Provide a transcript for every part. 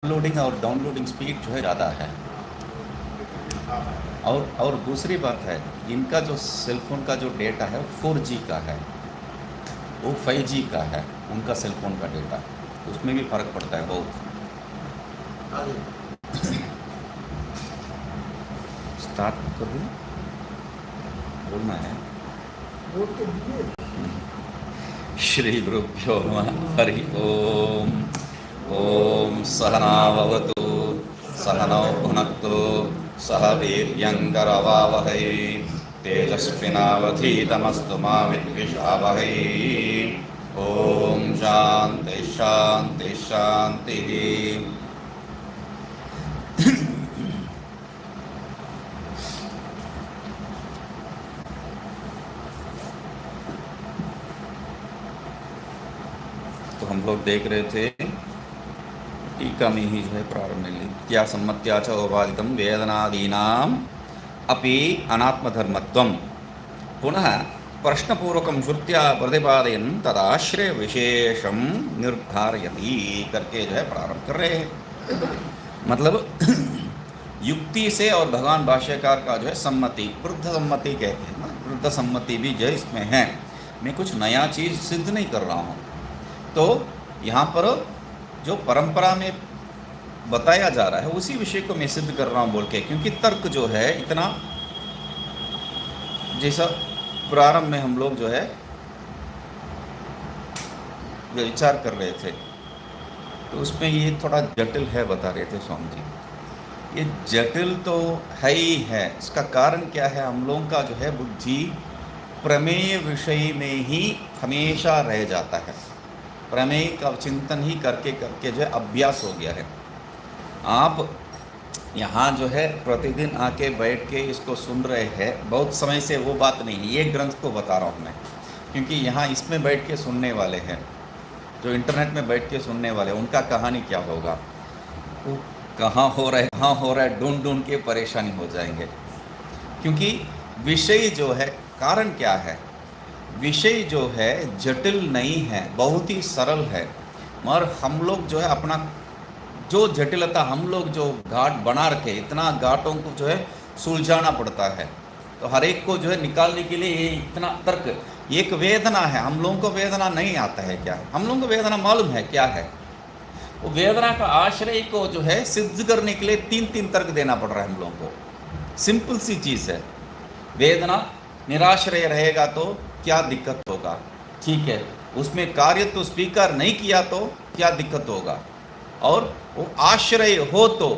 Uploading और downloading speed जो है ज़्यादा है। और दूसरी बात है, इनका जो सेलफोन का जो डेटा है वो 4G का है, वो 5G का है उनका सेलफोन का डेटा, उसमें भी फ़र्क पड़ता है बहुत। स्टार्ट कर दूँ, बोलना है। श्री गुरुभ्यो नमः। हरि ओम। ओम सहनावतु सहनौ भुनक्तु सह वीर्यङ्करवावहै तेजस्विनावधीतमस्तु मा विद्विषावहै। ओम शांति शांति शांति। तो हम लोग देख रहे थे टीका में ही जो है प्रारंभ में क्या सम्मत्या च औपाधिकम वेदनादीनाम अपि अनात्मधर्मत्वम पुनः प्रश्नपूर्वकं श्रुत्या प्रतिपादयन् तदाश्रय विशेषम निर्धारयति करके जो है प्रारंभ कर रहे हैं। मतलब युक्ति से और भगवान भाष्यकार का जो है सम्मति, वृद्ध सम्मति कहते हैं ना, वृद्ध सम्मति भी जो है इसमें है। मैं कुछ नया चीज़ सिद्ध नहीं कर रहा हूँ। तो यहाँ पर जो परंपरा में बताया जा रहा है उसी विषय को मैं सिद्ध कर रहा हूँ बोल के, क्योंकि तर्क जो है इतना, जैसा प्रारंभ में हम लोग जो है विचार कर रहे थे तो उसमें ये थोड़ा जटिल है बता रहे थे स्वामी जी। ये जटिल तो है ही है। इसका कारण क्या है, हम लोगों का जो है बुद्धि प्रमेय विषय में ही हमेशा रह जाता है। प्रमेय का चिंतन ही करके करके जो है अभ्यास हो गया है। आप यहाँ जो है प्रतिदिन आके बैठ के इसको सुन रहे हैं, बहुत समय से वो बात नहीं है। ये ग्रंथ को बता रहा हूँ मैं, क्योंकि यहाँ इसमें बैठ के सुनने वाले हैं, जो इंटरनेट में बैठ के सुनने वाले, उनका कहानी क्या होगा, वो कहाँ हो रहा है ढूंढ ढूंढ के परेशानी हो जाएंगे। क्योंकि विषय जो है, कारण क्या है, विषय जो है जटिल नहीं है, बहुत ही सरल है। मगर हम लोग जो है अपना जो जटिलता, हम लोग जो घाट बना रखे, इतना घाटों को जो है सुलझाना पड़ता है। तो हर एक को जो है निकालने के लिए ये इतना तर्क, एक वेदना है। हम लोगों को वेदना नहीं आता है क्या, हम लोगों को वेदना मालूम है क्या है। वो वेदना का आश्रय को जो है सिद्ध करने के लिए तीन तीन तर्क देना पड़ रहा है हम लोगों को। सिंपल सी चीज़ है, वेदना निराश्रय रहेगा तो क्या दिक्कत होगा, ठीक है। उसमें कार्य तो स्वीकार नहीं किया तो क्या दिक्कत होगा, और वो आश्रय हो तो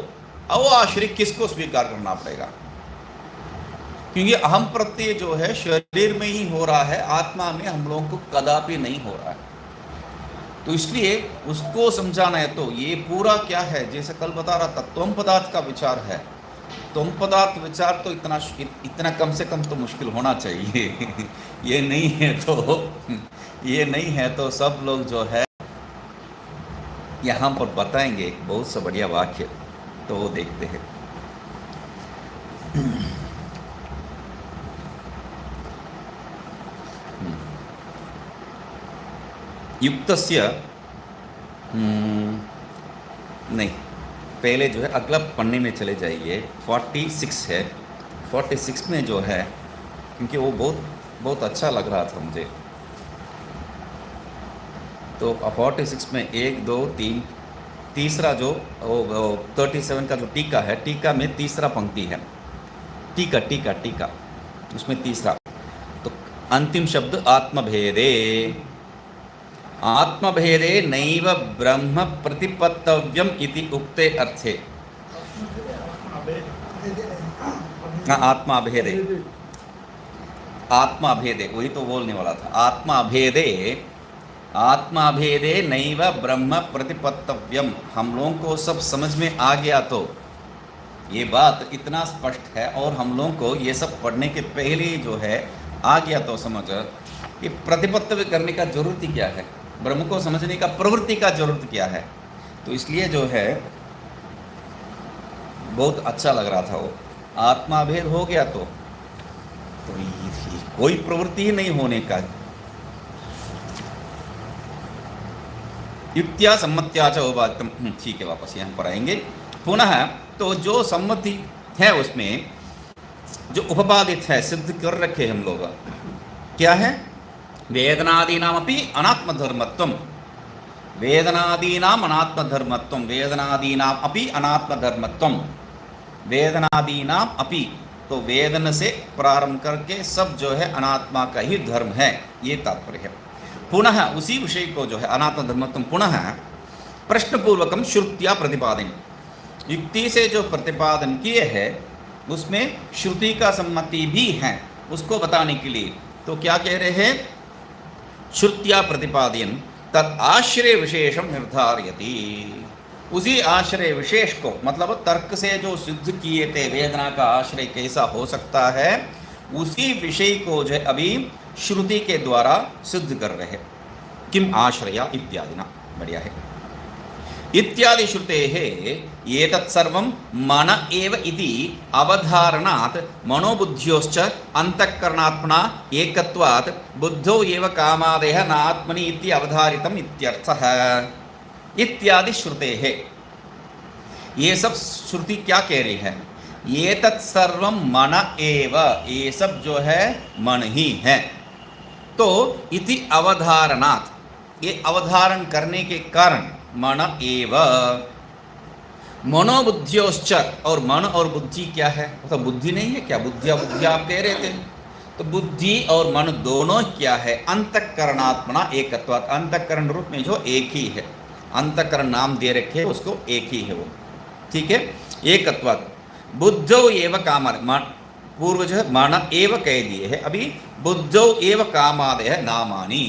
वो आश्रय किसको स्वीकार करना पड़ेगा, क्योंकि अहम प्रत्यय जो है शरीर में ही हो रहा है, आत्मा में हम लोगों को कदापि नहीं हो रहा है। तो इसलिए उसको समझाना है। तो ये पूरा क्या है, जैसे कल बता रहा था, त्वम पदार्थ का विचार है। त्वम पदार्थ विचार तो इतना कम से कम तो मुश्किल होना चाहिए। ये नहीं है तो सब लोग जो है यहाँ पर बताएंगे एक बहुत सा बढ़िया वाक्य, तो वो देखते हैं। युक्तस्य नहीं, पहले जो है अगला पन्ने में चले जाइए, 46 है। 46 में जो है, क्योंकि वो बहुत अच्छा लग रहा था मुझे, तो 46 में 1 2 3 तीसरा जो 37 का जो टीका है, टीका में तीसरा पंक्ति है, टीका उसमें तीसरा। तो अंतिम शब्द आत्मभेदे, आत्मभेदे नैव ब्रह्म प्रतिपत्तव्यम इति उक्ते अर्थे। आत्माभेदे वही तो बोलने वाला था। आत्माभेदे नैव ब्रह्म प्रतिपत्तव्यम, हम लोगों को सब समझ में आ गया तो ये बात इतना स्पष्ट है, और हम लोगों को ये सब पढ़ने के पहले जो है आ गया तो समझ, ये प्रतिपत्तव्य करने का जरूरत ही क्या है, ब्रह्म को समझने का प्रवृत्ति का जरूरत क्या है। तो इसलिए जो है बहुत अच्छा लग रहा था वो। आत्माभेद हो गया तो कोई प्रवृत्ति ही नहीं होने का। युक्त्या सम्मत्या च उपादितम। ठीक है, वापस यहाँ पर आएंगे। पुनः तो जो सम्मति है उसमें जो उपपादित है, सिद्ध कर रखे हम लोग, क्या है? वेदनादीनामपि अनात्मधर्मत्वम, वेदनादीनाम अनात्मधर्मत्वम, वेदनादीनाम अपि अनात्मधर्मत्वम, वेदनादीनाम अपि, तो वेदन से प्रारंभ करके सब जो है अनात्मा का ही धर्म है, ये तात्पर्य है। पुनः उसी विषय को जो है अनात्म धर्मत्वम पुनः प्रश्नपूर्वकम श्रुतिया प्रतिपादन, युक्ति से जो प्रतिपादन किए हैं उसमें श्रुति का सम्मति भी है, उसको बताने के लिए तो क्या कह रहे हैं? श्रुत्या प्रतिपादयन तद आश्रय विशेषम निर्धारयति, उसी आश्रय विशेष को, मतलब तर्क से जो सिद्ध किए थे वेदना का आश्रय कैसा हो सकता है, उसी विषय को जो है अभी श्रुति के द्वारा सिद्ध कर रहे हैं। किम आश्रया इत्यादि ना, बढ़िया है। इत्यादि श्रुते है एतत् सर्वं मन एव इति अवधारणात् मनोबुद्ध्योश्च अंतःकरणात्मना एकत्वात् बुद्धौ एव कामादयः न आत्मनि इति अवधारितम् इत्यर्थः। इत्यादि श्रुते है, ये सब श्रुति क्या कह रही है? ये तत्सर्वम मन एव, ये सब जो है मन ही है। तो इति अवधारणात्, ये अवधारण करने के कारण मन एव, मनोबुद्धियोश्च, और मन और बुद्धि क्या है? तो बुद्धि नहीं है क्या? बुद्धिया बुद्धि आप कह रहे थे, तो बुद्धि और मन दोनों क्या है? अंतःकरणात्मना एकत्वात्, अंतःकरण रूप में जो एक ही है, अंतःकरण नाम दे रखे उसको एक ही है वो, ठीक है। एकत्वात् बुद्धौ एव कामादयः, पूर्व जो है मन एव कह दिए है, अभी बुद्धौ एव कामादयः नामानि,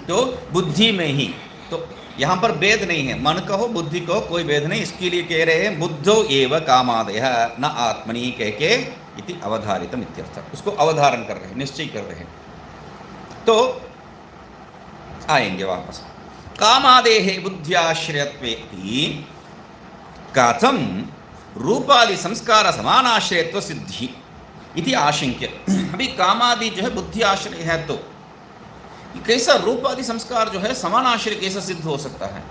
तो बुद्धि में ही, तो यहाँ पर भेद नहीं है, मन कहो बुद्धि कहो कोई भेद नहीं, इसके लिए कह रहे हैं बुद्धौ एव कामादयः न आत्मनि कह के इति अवधारितम इत्यर्थ, उसको अवधारण कर रहे हैं, निश्चय कर रहे हैं। तो आएंगे वापस। कामादेः बुद्ध्याश्रयत्वेति कथं रूपादि संस्कार समानाश्रयत्व सिद्धि इति आशंक्य। अभी कामादि जो है बुद्धि आश्रय है, तो कैसा रूपादि संस्कार जो है समानाश्रय कैसा सिद्ध हो सकता है?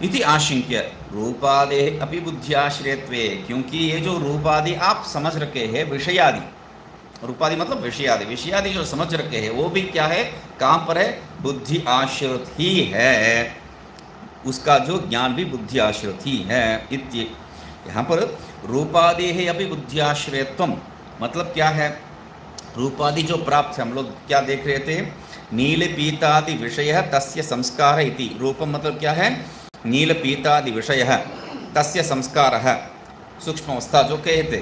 इति आशंक्य रूपादे अपि बुद्ध्याश्रयत्वे, क्योंकि ये जो रूपादि आप समझ रखे हैं विषयादि, रूपादि मतलब विषयादि, विषयादि जो समझ रखे हैं वो भी क्या है? कहाँ पर है? बुद्धि आश्रित ही है, उसका जो ज्ञान भी बुद्धि आश्रित ही है। इत्य यहाँ पर रूपादि है अभी बुद्धि आश्रयत्वम मतलब क्या है? रूपादि जो प्राप्त है, हम लोग क्या देख रहे थे? नील पीतादि विषय तस्य संस्कार इति। रूपम मतलब क्या है? नील पीतादि विषय तस्य संस्कार, सूक्ष्म अवस्था जो कहते,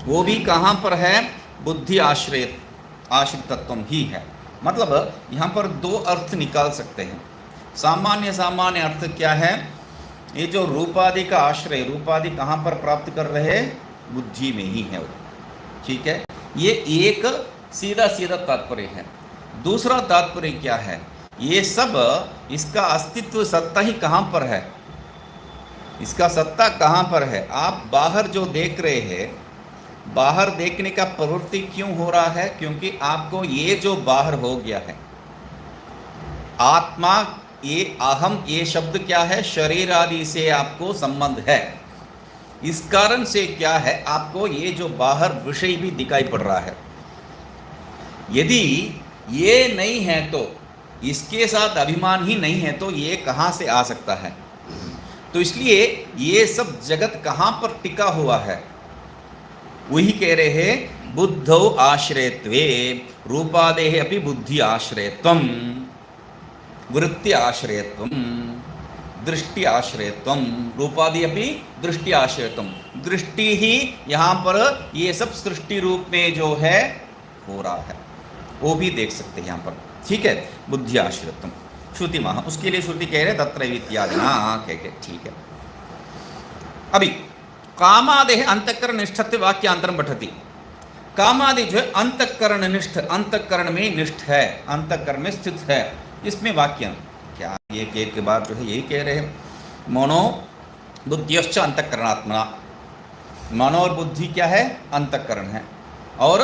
वो भी कहाँ पर है? बुद्धि आश्रितत्व ही है। मतलब यहाँ पर दो अर्थ निकाल सकते हैं। सामान्य अर्थ क्या है? ये जो रूपादि का आश्रय, रूपादि कहाँ पर प्राप्त कर रहे हैं? बुद्धि में ही है वो, ठीक है। ये एक सीधा तात्पर्य है। दूसरा तात्पर्य क्या है? ये सब, इसका अस्तित्व सत्ता ही कहाँ पर है? इसका सत्ता कहाँ पर है? आप बाहर जो देख रहे हैं, बाहर देखने का प्रवृत्ति क्यों हो रहा है? क्योंकि आपको ये जो बाहर हो गया है, आत्मा, ये अहम, ये शब्द क्या है? शरीर आदि से आपको संबंध है। इस कारण से क्या है? आपको ये जो बाहर विषय भी दिखाई पड़ रहा है। यदि ये नहीं है तो, इसके साथ अभिमान ही नहीं है तो ये कहाँ से आ सकता है? तो इसलिए ये सब जगत कहाँ पर टिका हुआ है? वही कह रहे हैं बुद्धौ आश्रयत्वे रूपादेः अपि बुद्धि आश्रयत्वम, वृत्ति आश्रयत्वम, दृष्टि आश्रयत्वम, रूपादि अपि दृष्टि आश्रयत्वम। दृष्टि ही यहाँ पर ये सब सृष्टि रूप में जो है हो रहा है, वो भी देख सकते हैं यहाँ पर, ठीक है। बुद्धि आश्रयत्वम श्रुति महा, उसके लिए श्रुति कह रहे तत्रैव इत्यादि ना कह के, ठीक है। अभी कामादेः अंतःकरण निष्ठत्व वाक्यांतरम पठति। कामादि जो है अंतःकरण निष्ठ, अंतःकरण में निष्ठ है, अंतःकरण में स्थित है। इसमें वाक्य क्या एक एक के बाद जो है यही कह रहे हैं, मनो बुद्धिश्च अंतःकरणात्मना। मनो और बुद्धि क्या है? अंतःकरण है, और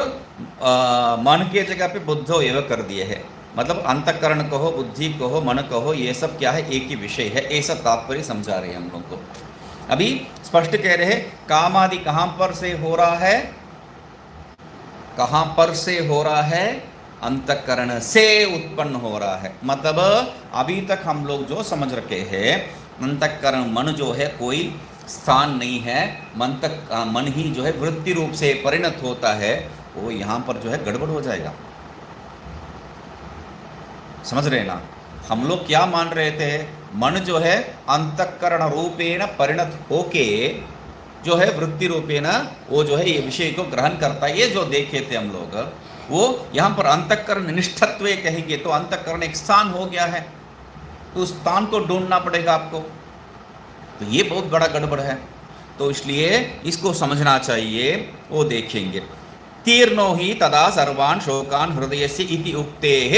मन के जगह पे बुद्धो एव कर दिए है। मतलब अंतःकरण कहो, बुद्धि कहो, मन कहो, ये सब क्या है, एक ही विषय है, ऐसा तात्पर्य समझा रहे हैं हम लोग को। अभी स्पष्ट कह रहे हैं काम आदि कहां पर से हो रहा है, कहां पर से हो रहा है, अंतःकरण से उत्पन्न हो रहा है। मतलब अभी तक हम लोग जो समझ रखे हैं अंतःकरण मन जो है कोई स्थान नहीं है, मन ही जो है वृत्ति रूप से परिणत होता है, वो यहाँ पर जो है गड़बड़ हो जाएगा। समझ रहे ना, हम लोग क्या मान रहे थे, मन जो है अंतःकरण रूपेण परिणत होके जो है वृत्ति रूपेण वो जो है ये विषय को ग्रहण करता है, ये जो देखे थे हम लोग, वो यहाँ पर अंतःकरण निष्ठत्व कहेंगे तो अंतःकरण एक स्थान हो गया है, तो उस स्थान को ढूंढना पड़ेगा आपको, तो ये बहुत बड़ा गड़बड़ है। तो इसलिए इसको समझना चाहिए, वो देखेंगे। तीर्णो ही तदा सर्वान् शोकान् हृदयस्य इति उक्तेः।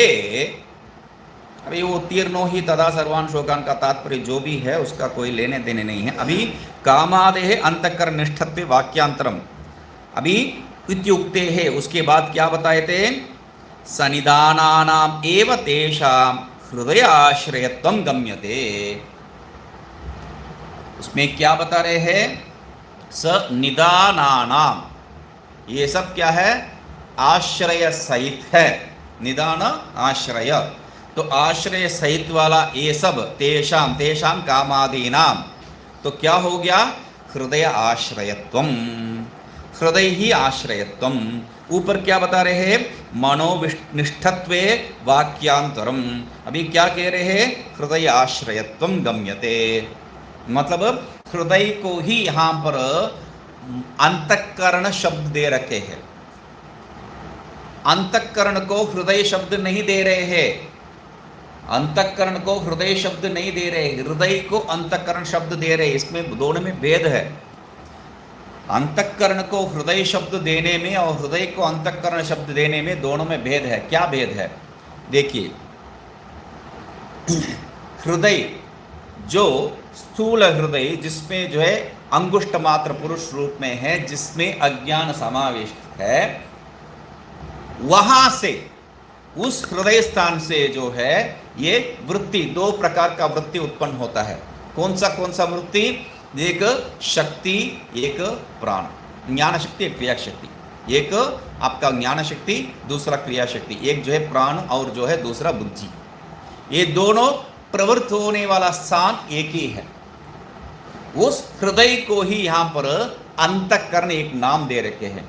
अभी वो तीर्णो ही तदा सर्वान् शोकान् का तात्पर्य जो भी है उसका कोई लेने देने नहीं है। अभी कामादेः अंतःकरण निष्ठत्वे वाक्यांतरम, अभी इत्युक्तेः उसके बाद क्या बताए थे, सनिदानानाम् एव तेषां हृदयाश्रयत्वं गम्यते। उसमें क्या बता रहे हैं, सनिदानानाम, ये सब क्या है, आश्रय सहित है, निदान आश्रय, तो आश्रय सहित वाला ये सब, तेषाम तेषाम कामादीनाम, तो क्या हो गया, हृदय आश्रयत्वम, हृदय ही आश्रयत्वम। ऊपर क्या बता रहे हैं, मनोनिष्ठत्वे वाक्यांतरम, अभी क्या कह रहे हैं, हृदय आश्रयत्वम गम्यते, मतलब हृदय को ही यहां पर अंतःकरण शब्द दे रखे हैं। अंतःकरण को हृदय शब्द नहीं दे रहे हैं, अंतःकरण को हृदय शब्द नहीं दे रहे, हृदय को अंतःकरण शब्द दे रहे, इसमें दोनों में भेद है। अंतःकरण को हृदय शब्द देने में और हृदय को अंतःकरण शब्द देने में दोनों में भेद है। क्या भेद है, देखिए, हृदय जो स्थूल हृदय जिसमें जो है अंगुष्ठ मात्र पुरुष रूप में है, जिसमें अज्ञान समाविष्ट है, वहां से, उस हृदय स्थान से जो है ये वृत्ति, दो प्रकार का वृत्ति उत्पन्न होता है। कौन सा वृत्ति, एक शक्ति, एक प्राण, ज्ञान शक्ति, एक क्रिया शक्ति। एक आपका ज्ञान शक्ति, दूसरा क्रिया शक्ति, एक जो है प्राण और जो है दूसरा बुद्धि। ये दोनों प्रवृत्त होने वाला स्थान एक ही है। उस हृदय को ही यहां पर अंतःकरण एक नाम दे रखे हैं।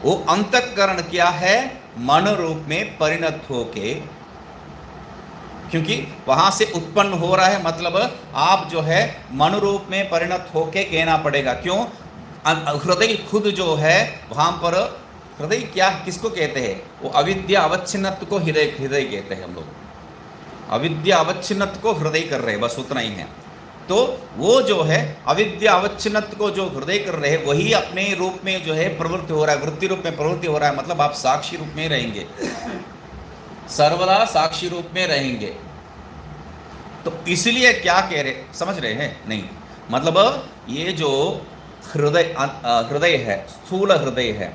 वो अंतःकरण क्या है, मन रूप में परिणत होके, क्योंकि वहां से उत्पन्न हो रहा है, मतलब आप जो है मन रूप में परिणत होके कहना पड़ेगा। क्यों, हृदय खुद जो है वहां पर, हृदय क्या किसको कहते हैं, वो अविद्या अवच्छिन्नत्व को हृदय कहते हैं हम लोग। अविद्या अवच्छिन्नत्व को हृदय कर रहे हैं, बस उतना ही है। तो वो जो है अविद्या अवच्छिन्नत्व को जो हृदय कर रहे हैं, वही अपने रूप में जो है प्रवृत्ति हो रहा है, वृत्ति रूप में प्रवृत्ति हो रहा है, मतलब आप साक्षी रूप में रहेंगे, सर्वदा साक्षी रूप में रहेंगे। तो इसलिए क्या कह रहे, समझ रहे हैं नहीं, मतलब ये जो हृदय है, स्थूल हृदय है,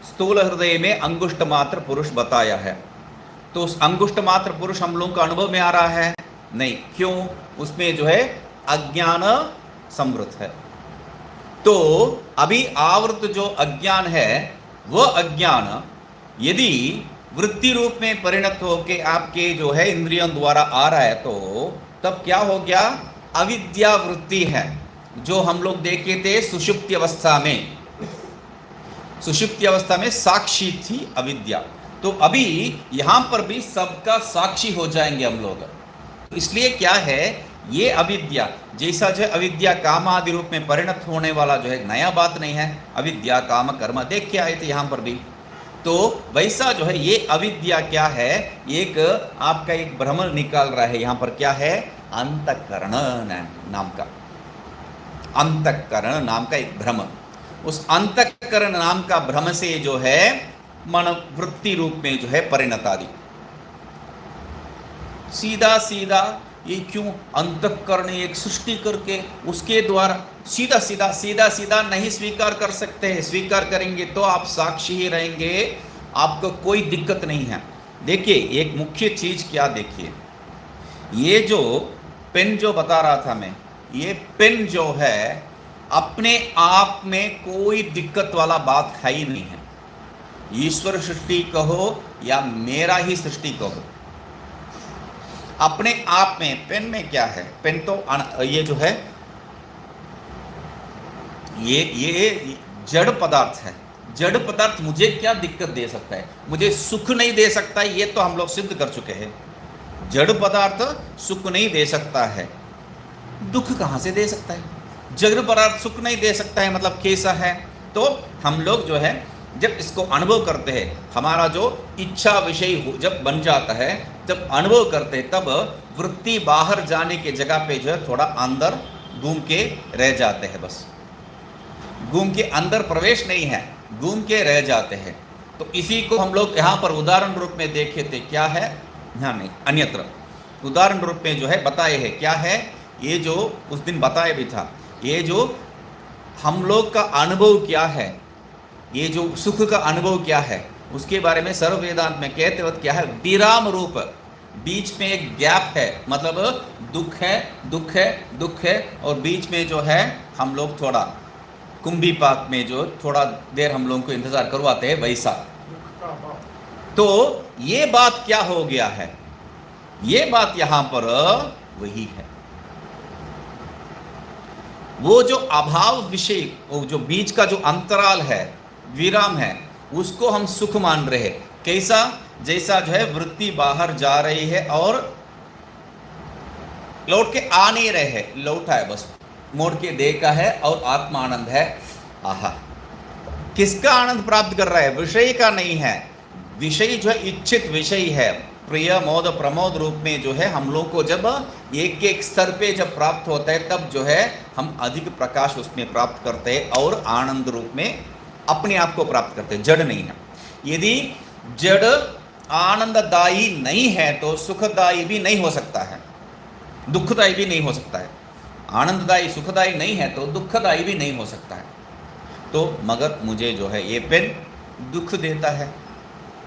स्थूल हृदय में अंगुष्ठ मात्र पुरुष बताया है, तो उस अंगुष्ठ मात्र पुरुष हम लोगों का अनुभव में आ रहा है नहीं, क्यों, उसमें जो है अज्ञान समृद्ध है। तो अभी आवृत जो अज्ञान है, वह अज्ञान यदि वृत्ति रूप में परिणत होके आपके जो है इंद्रियों द्वारा आ रहा है, तो तब क्या हो गया, अविद्या वृत्ति है, जो हम लोग देखे थे सुषुप्ति अवस्था में। सुषुप्ति अवस्था में साक्षी थी अविद्या, तो अभी यहां पर भी सबका साक्षी हो जाएंगे हम लोग। तो इसलिए क्या है, ये अविद्या जैसा जो है अविद्या काम आदि रूप में परिणत होने वाला जो है नया बात नहीं है, अविद्या काम कर्म देख के आए थे यहां पर भी, तो वैसा जो है ये अविद्या क्या है, एक आपका एक भ्रम निकाल रहा है यहां पर, क्या है, अंतःकरण नाम का, अंतःकरण नाम का एक भ्रम। उस अंतःकरण नाम का भ्रम से जो है मन वृत्ति रूप में जो है परिणत आदि, सीधा सीधा ये क्यों अंतःकरण एक सृष्टि करके उसके द्वारा सीधा सीधा नहीं स्वीकार कर सकते हैं। स्वीकार करेंगे तो आप साक्षी ही रहेंगे, आपको कोई दिक्कत नहीं है। देखिए एक मुख्य चीज क्या, देखिए ये जो पेन जो बता रहा था मैं, ये पेन जो है अपने आप में कोई दिक्कत वाला बात है ही नहीं है। ईश्वर सृष्टि कहो या मेरा ही सृष्टि कहो, अपने आप में पेन में क्या है, पेन तो ये जो है ये जड़ पदार्थ है। जड़ पदार्थ मुझे क्या दिक्कत दे सकता है, मुझे सुख नहीं दे सकता है, ये तो हम लोग सिद्ध कर चुके हैं। जड़ पदार्थ सुख नहीं दे सकता है, दुख कहां से दे सकता है? जड़ पदार्थ सुख नहीं दे सकता है मतलब कैसा है? तो हम लोग जो है जब इसको अनुभव करते हैं, हमारा जो इच्छा विषय जब बन जाता है, जब अनुभव करते हैं, तब वृत्ति बाहर जाने के जगह पे जो है थोड़ा अंदर घूम के रह जाते हैं, बस घूम के अंदर प्रवेश नहीं है, घूम के रह जाते हैं। तो इसी को हम लोग यहाँ पर उदाहरण रूप में देखे थे, क्या है, यहाँ नहीं अन्यत्र उदाहरण रूप में जो है बताए हैं। क्या है ये जो उस दिन बताया भी था, ये जो हम लोग का अनुभव क्या है, ये जो सुख का अनुभव क्या है, उसके बारे में सर्व वेदांत में कहते वक्त क्या है, विराम रूप, बीच में एक गैप है, मतलब दुख है दुख है दुख है, और बीच में जो है हम लोग थोड़ा कुंभी पाक में जो थोड़ा देर हम लोगों को इंतजार करवाते हैं वैसा। तो ये बात क्या हो गया है, ये बात यहां पर वही है। वो जो अभाव विषय, वो जो बीच का जो अंतराल है, विराम है, उसको हम सुख मान रहे हैं। कैसा? जैसा जो है वृत्ति बाहर जा रही है और लौट के आ नहीं रहे है, लौटा है बस, मोड़ के देखा है और आत्मा आनंद है। आहा, किसका आनंद प्राप्त कर रहा है? विषय का नहीं है। विषय जो है इच्छित विषय है, प्रिय मोद प्रमोद रूप में जो है हम लोग को जब एक एक स्तर पे जब प्राप्त होता है, तब जो है हम अधिक प्रकाश उसमें प्राप्त करते हैं और आनंद रूप में अपने आप को प्राप्त करते हैं, जड़ नहीं है। यदि जड़ आनंददायी नहीं है तो सुखदायी भी नहीं हो सकता है, दुखदायी भी नहीं हो सकता है। आनंददायी सुखदायी नहीं है तो दुखदायी भी नहीं हो सकता है। तो मगर मुझे जो है ये पेन दुख देता है,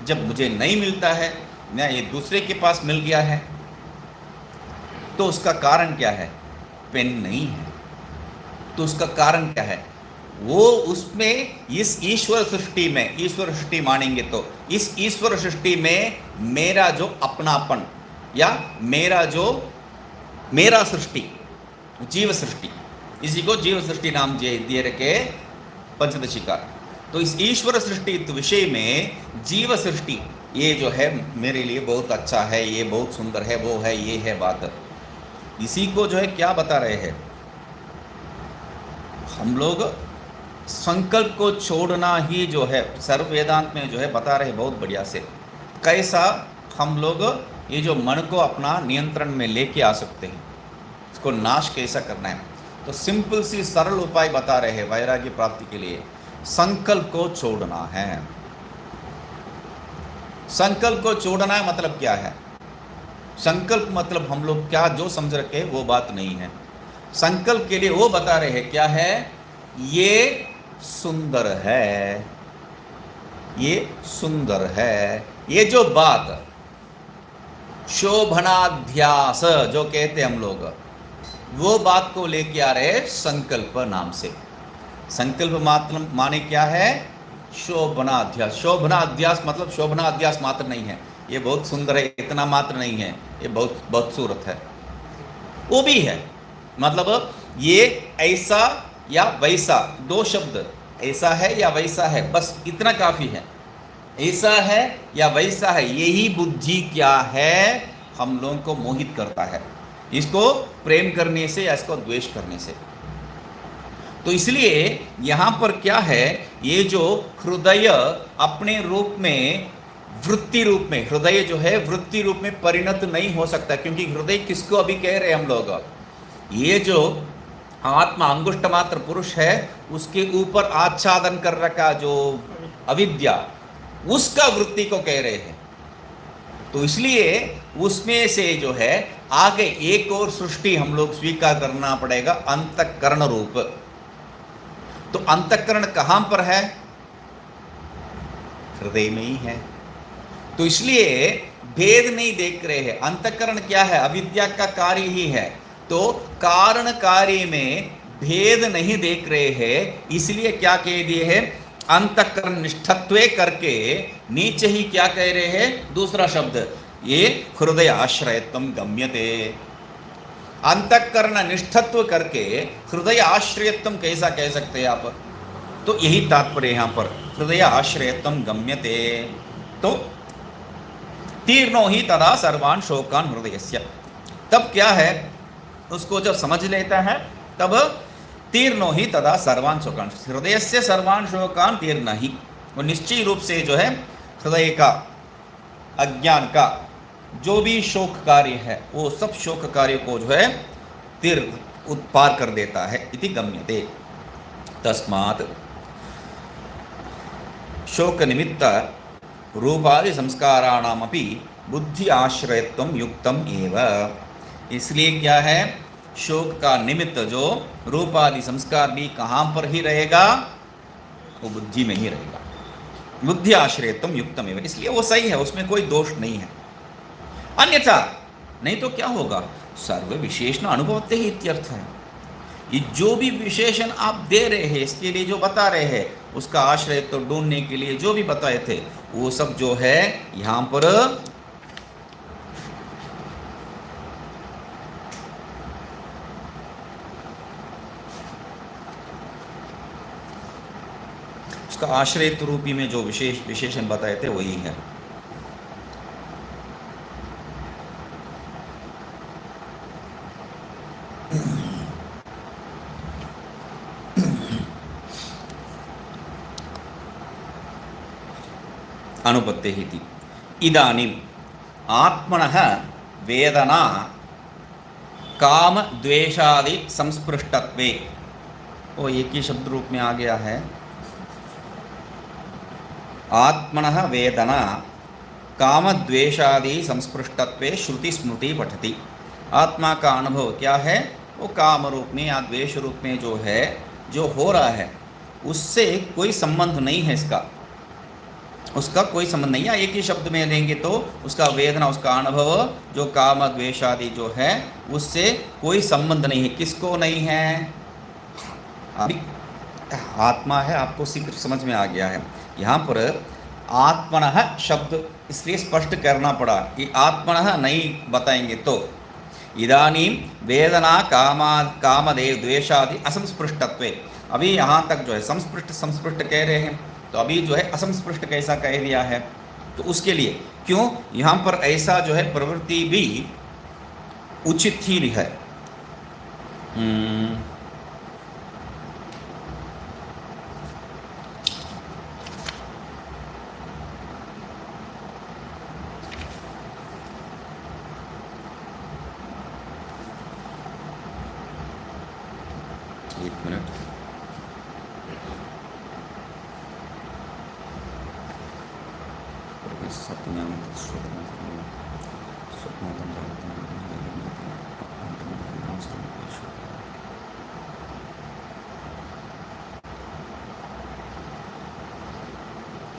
जब मुझे नहीं मिलता है, ना ये दूसरे के पास मिल गया है, तो उसका कारण क्या है? पेन नहीं है। तो उसका कारण क्या है? वो उसमें इस ईश्वर सृष्टि में, ईश्वर सृष्टि मानेंगे तो इस ईश्वर सृष्टि में मेरा जो अपनापन या मेरा सृष्टि, जीव सृष्टि, इसी को जीव सृष्टि नाम दिए रखे पंचदशी का। तो इस ईश्वर सृष्टि विषय में जीव सृष्टि ये जो है मेरे लिए बहुत अच्छा है, ये बहुत सुंदर है, वो है, ये है बात। इसी को जो है क्या बता रहे हैं हम लोग, संकल्प को छोड़ना ही जो है सर्व वेदांत में जो है बता रहे बहुत बढ़िया से, कैसा हम लोग ये जो मन को अपना नियंत्रण में लेके आ सकते हैं, इसको नाश कैसा करना है। तो सिंपल सी सरल उपाय बता रहे हैं वैराग्य प्राप्ति के लिए। संकल्प को छोड़ना है। संकल्प को छोड़ना है मतलब क्या है? संकल्प मतलब हम लोग क्या जो समझ रखे वो बात नहीं है। संकल्प के लिए वो बता रहे हैं क्या है, ये सुंदर है, ये सुंदर है, ये जो बात शोभनाध्यास जो कहते हैं हम लोग, वो बात को लेके आ रहे संकल्प नाम से। संकल्प मात्र माने क्या है? शोभनाध्यास। शोभनाध्यास मतलब शोभनाध्यास मात्र नहीं है, ये बहुत सुंदर है इतना मात्र नहीं है, ये बहुत बदसूरत है, वो भी है। मतलब ये ऐसा या वैसा, दो शब्द, ऐसा है या वैसा है, बस इतना काफी है। ऐसा है या वैसा है, यही बुद्धि क्या है हम लोगों को मोहित करता है, इसको प्रेम करने से या इसको द्वेष करने से। तो इसलिए यहाँ पर क्या है, ये जो हृदय अपने रूप में, वृत्ति रूप में, हृदय जो है वृत्ति रूप में परिणत नहीं हो सकता, क्योंकि हृदय किसको अभी कह रहे हैं हम लोग, ये जो आत्मा अंगुष्ठ मात्र पुरुष है उसके ऊपर आच्छादन कर रखा जो अविद्या, उसका वृत्ति को कह रहे हैं। तो इसलिए उसमें से जो है आगे एक और सृष्टि हम लोग स्वीकार करना पड़ेगा, अंतःकरण रूप। तो अंतःकरण कहां पर है? हृदय में ही है। तो इसलिए भेद नहीं देख रहे हैं। अंतःकरण क्या है? अविद्या का कार्य ही है। तो कारण कार्य में भेद नहीं देख रहे हैं, इसलिए क्या कह दिए हैं? अंतःकरण निष्ठत्वे करके नीचे ही क्या कह रहे हैं? दूसरा शब्द, ये हृदय आश्रयत्वम गम्यते। अंतःकरण निष्ठत्व करके हृदय आश्रयत्वम कैसा कह सकते हैं आप? तो यही तात्पर्य यहां पर, हृदय आश्रयत्वम गम्यते। तो तीर्णो ही तदा सर्वान शोकान हृदयस्य, तब क्या है? उसको जब समझ लेता है तब तीर्णो ही तदा सर्वान शोकान, हृदयस्य सर्वान शोकान तीर्ण ही, वो निश्चय रूप से जो है हृदय का, अज्ञान का जो भी शोक कार्य है वो सब शोक कार्य को जो है तीर्ण पार कर देता है। इति गम्यते। तस्मात् शोक निमित्त रूपादि संस्काराणामपि बुद्धि आश्रयत्वम युक्तम एव। इसलिए क्या है? शोक का निमित्त जो रूपादि संस्कार भी कहाँ पर ही रहेगा? वो बुद्धि में ही रहेगा। बुद्धि आश्रयत्वम युक्तम एव, इसलिए वो सही है, उसमें कोई दोष नहीं है। अन्यथा नहीं तो क्या होगा? सर्व विशेषण अनुभवते ही इत्यर्थ है। ये जो भी विशेषण आप दे रहे हैं, इसके लिए जो बता रहे हैं, उसका आश्रय तो ढूंढने के लिए जो भी बताए थे, वो सब जो है यहां पर उसका आश्रय रूपी में जो विशेषण बताए थे वही है। अनुपत्ते हिति। इदानीम आत्मनः वेदना काम द्वेषादि संस्पृष्टत्वे, वो एक ही शब्द रूप में आ गया है। आत्मनः वेदना काम द्वेषादि संस्पृष्टत्वे श्रुति स्मृति पठति। आत्मा का अनुभव क्या है? वो काम रूप में या द्वेष रूप में जो है, जो हो रहा है, उससे कोई संबंध नहीं है। उसका कोई संबंध नहीं है। एक ही शब्द में देंगे तो उसका वेदना, उसका अनुभव जो काम द्वेष आदि जो है, उससे कोई संबंध नहीं है। किसको नहीं है? अभी आत्मा है, आपको शीघ्र समझ में आ गया है। यहाँ पर आत्मनः शब्द इसलिए स्पष्ट करना पड़ा कि आत्मनः नहीं बताएंगे तो इदानीं वेदना कामदेव द्वेषादि असंस्पृष्टत्वे, अभी यहाँ तक जो है संस्पृष्ट कह रहे हैं, तो अभी जो है असंस्पृष्ट कैसा कह दिया है? तो उसके लिए क्यों यहाँ पर ऐसा जो है प्रवृत्ति भी उचित ही है। एक मिनट,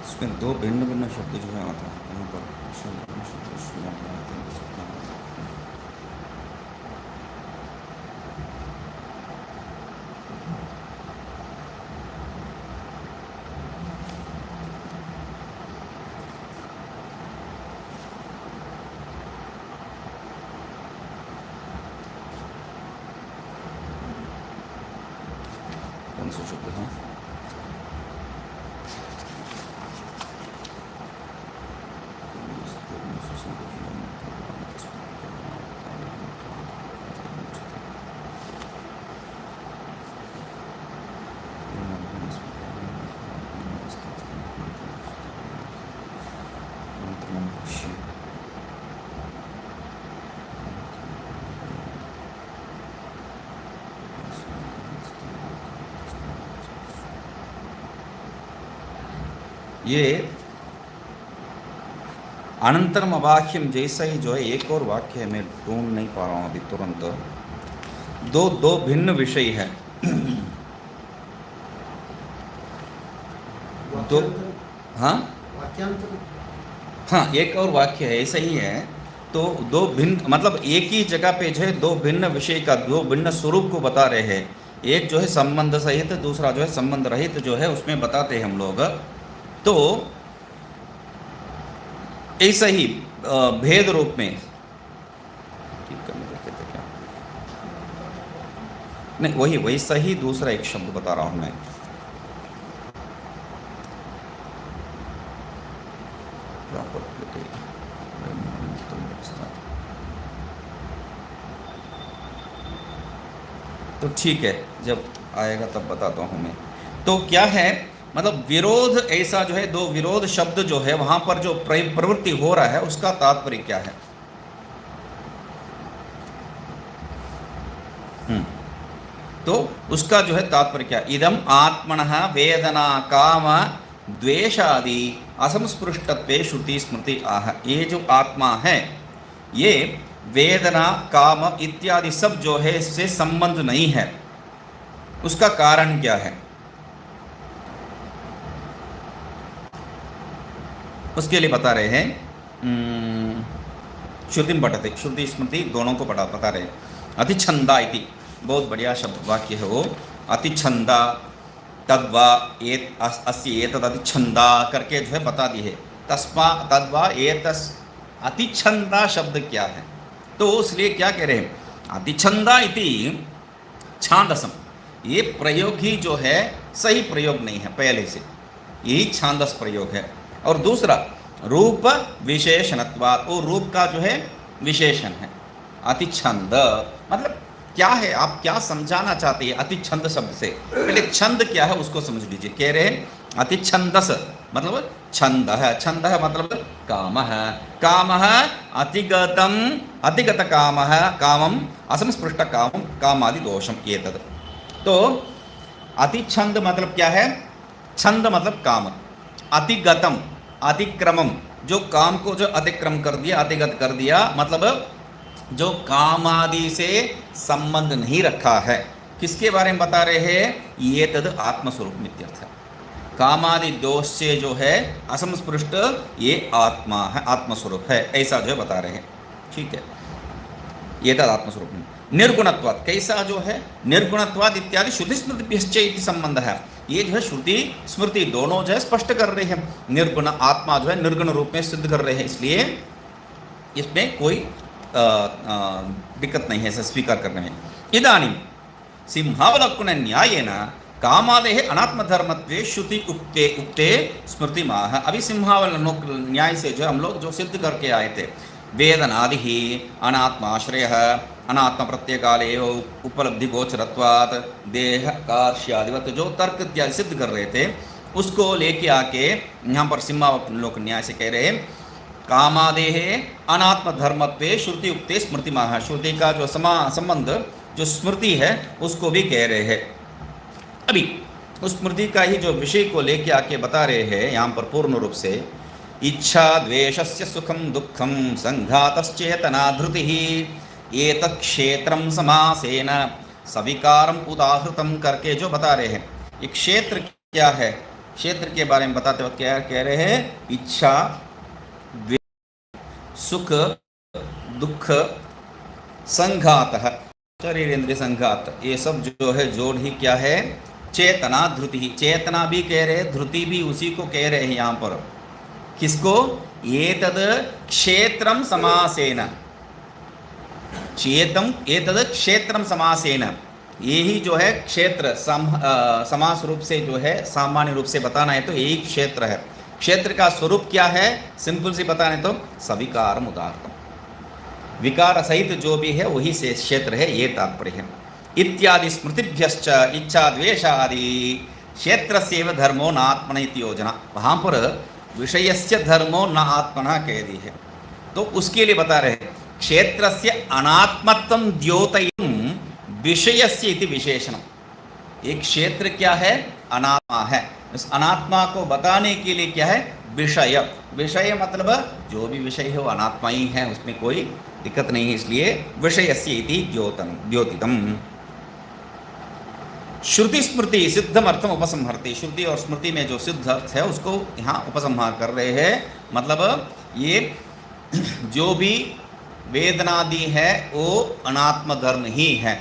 इसमें दो भिन्न भिन्न शब्द जो है आता है यहाँ पर। कौन सा शब्द है? ये अनंतरम अबाह्यम जैसा ही जो है एक और वाक्य है, मैं ढूंढ नहीं पा रहा हूँ अभी तुरंत। दो भिन्न विषय है। दो, हाँ हाँ, एक और वाक्य है, ऐसा ही है। तो दो भिन्न मतलब एक ही जगह पे जो है दो भिन्न विषय का दो भिन्न स्वरूप को बता रहे हैं। एक जो है संबंध सहित, दूसरा जो है संबंध रहित जो है उसमें बताते हैं हम लोग। तो ऐसा ही भेद रूप में ठीक करने देखे थे क्या? नहीं, वही वैसा ही दूसरा एक शब्द बता रहा हूं मैं। तो ठीक है, जब आएगा तब बताता हूँ मैं। तो क्या है, मतलब विरोध, ऐसा जो है दो विरोध शब्द जो है वहां पर जो प्रवृत्ति हो रहा है उसका तात्पर्य क्या है? तो उसका जो है तात्पर्य क्या? इदम आत्मनः वेदना काम द्वेषादि असंस्पृष्टत्वे श्रुति स्मृति आह। ये जो आत्मा है ये वेदना काम इत्यादि सब जो है इससे संबंध नहीं है। उसका कारण क्या है? उसके लिए बता रहे हैं, श्रुति पठते, श्रुति स्मृति दोनों को बता रहे हैं। अतिछंदा इति, बहुत बढ़िया शब्द वाक्य है वो। अतिछंदा तद्वा अस्य एतद अतिछंदा करके जो है बता दी है। तस्मा तद्वा एतस्, अतिछंदा शब्द क्या है? तो इसलिए क्या कह रहे हैं, अतिछंदा इति छांदसम, ये प्रयोग ही जो है सही प्रयोग नहीं है पहले से, यही छांदस प्रयोग है। और दूसरा रूप विशेषणत्वात्, वो रूप का जो है विशेषण है। अतिछंद मतलब क्या है, आप क्या समझाना चाहते हैं अतिछंद शब्द से? पहले छंद क्या है उसको समझ लीजिए। कह रहे हैं अतिछंदस मतलब छंद है, छंद है मतलब काम है। काम अतिगतम, अतिगत काम कामम असंस्पृष्ट कामम कामादि दोषम ये तद। तो अतिछंद मतलब क्या है? छंद मतलब काम, अतिगतम अतिक्रमम, जो काम को जो अतिक्रम कर दिया, अतिगत कर दिया, मतलब जो काम आदि से संबंध नहीं रखा है। किसके बारे में बता रहे हैं? ये तद आत्मस्वरूप मित्यर्थ है। कामादि दोष से जो है असंस्पृष्ट ये आत्मा है, आत्मस्वरूप है, ऐसा जो है बता रहे हैं। ठीक है, ये तद आत्मस्वरूप। निर्गुणत्वात्, कैसा जो है निर्गुणत्वात् इत्यादि श्रुति स्मृतिभ्यश्च इति संबंध है। ये जो है श्रुति स्मृति दोनों जो है स्पष्ट कर रहे हैं, निर्गुण आत्मा जो है निर्गुण रूप में सिद्ध कर रहे हैं, इसलिए इसमें कोई दिक्कत नहीं है इसे स्वीकार करने में। इदानीं सिंहावलोकन न्यायेन कामादेः अनात्मधर्मत्वे श्रुति उक्ते स्मृति माह। अभी सिंहावलोकन न्याय से जो हम लोग जो सिद्ध करके आए थे, वेदनादि ही अनात्माश्रयः अनात्म प्रत्ययकाले उपलब्धि गोचरत्वात् देह कार्यादिवत जो तर्क इत्यादि सिद्ध कर रहे थे, उसको लेके आके यहाँ पर सिंहावलोकन न्याय से कह रहे हैं कामादेः अनात्म धर्मत्वे श्रुति उक्ते स्मृति माह। श्रुति का जो संबंध जो स्मृति है उसको भी कह रहे हैं। अभी उस स्मृति का ही जो विषय को लेके आके बता रहे हैं यहाँ पर पूर्ण रूप से। इच्छा द्वेषस्य सुखम दुखम संघातश्चेतना धृतिः एतत् क्षेत्रम समासेन सविकारम उदाहृतम करके जो बता रहे हैं। ये क्षेत्र क्या है? क्षेत्र के बारे में बताते वक्त क्या कह रहे हैं? इच्छा सुख दुख संघात, शरीर इंद्रिय संघात, ये सब जो है जोड़ ही क्या है? चेतना धृति ही। चेतना भी कह रहे हैं, धृति भी उसी को कह रहे हैं यहाँ पर। किसको? एतद क्षेत्रम समासेन, चेतम एतद क्षेत्रम समासेन, ये ही जो है क्षेत्र समास रूप से जो है सामान्य रूप से बताना है तो यही क्षेत्र है। क्षेत्र का स्वरूप क्या है? सिंपल से बताने तो सविकारम उदाहरणम, विकार सहित जो भी है वही से क्षेत्र है, ये तात्पर्य है। इत्यादि स्मृतिभ्यश्च इच्छा द्वेषादि क्षेत्रस्यैव धर्मो न आत्मन इति योजना। वहाँ पर विषयस्य धर्मो न आत्मना कह दी है, तो उसके लिए बता रहे हैं क्षेत्रस्य अनात्मत्वं द्योतयितुं विषयस्य इति विशेषणम्। एक क्षेत्र क्या है? अनात्मा है। इस अनात्मा को बताने के लिए क्या है? विषय। विषय मतलब जो भी विषय है वो अनात्मा ही है, उसमें कोई दिक्कत नहीं है, इसलिए विषयस्य इति द्योतितम्। श्रुति स्मृति सिद्धम अर्थम उपसंहरति। श्रुति और स्मृति में जो सिद्ध अर्थ है उसको यहाँ उपसंहार कर रहे हैं, मतलब ये जो भी वेदनादि है वो अनात्म धर्म ही है,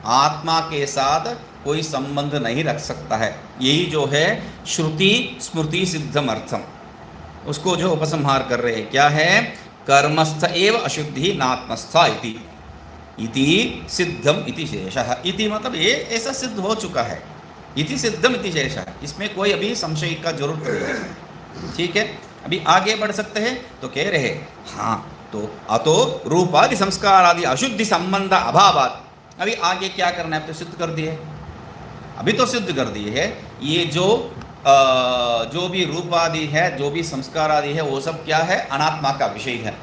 आत्मा के साथ कोई संबंध नहीं रख सकता है। यही जो है श्रुति स्मृति सिद्धम अर्थम, उसको जो उपसंहार कर रहे हैं क्या है, कर्मस्थ एव अशुद्धि नात्मस्था इति सिद्धम इति शेषः। इति मतलब ये ऐसा सिद्ध हो चुका है, इति सिद्धम इति शेषः, इसमें कोई अभी संशय का जरूरत नहीं है। ठीक है, अभी आगे बढ़ सकते हैं। तो कह रहे हाँ, तो अतो रूपादि संस्कार आदि अशुद्धि संबंध अभावात, अभी आगे क्या करना है, तो सिद्ध कर दिए, अभी तो सिद्ध कर दिए है। ये जो भी रूप आदि है, जो भी संस्कार आदि है, वो सब क्या है, अनात्मा का विषय है,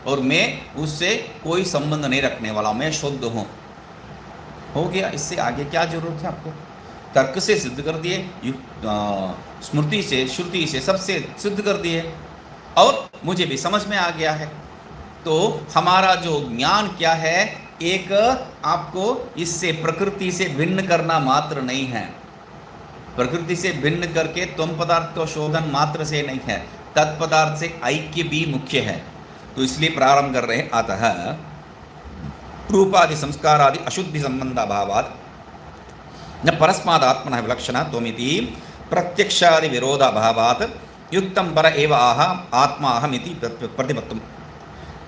और मैं उससे कोई संबंध नहीं रखने वाला, मैं शुद्ध हूँ। हो गया, इससे आगे क्या जरूरत है आपको, तर्क से सिद्ध कर दिए, स्मृति से श्रुति से सबसे सिद्ध कर दिए, और मुझे भी समझ में आ गया है। तो हमारा जो ज्ञान क्या है, एक आपको इससे प्रकृति से भिन्न करना मात्र नहीं है, प्रकृति से भिन्न करके त्वम पदार्थ को शोधन मात्र से नहीं है, तत्पदार्थ से ऐक्य भी मुख्य है। तो इसलिए प्रारंभ कर रहे हैं, अतः रूपादि संस्कारादि अशुद्धि संबंधाभावात् न परस्मादात्मनः विलक्षणः त्वमिति प्रत्यक्षादि विरोधाभावात् युक्तं पर एव आत्मा अहमिति प्रतिपत्तुम्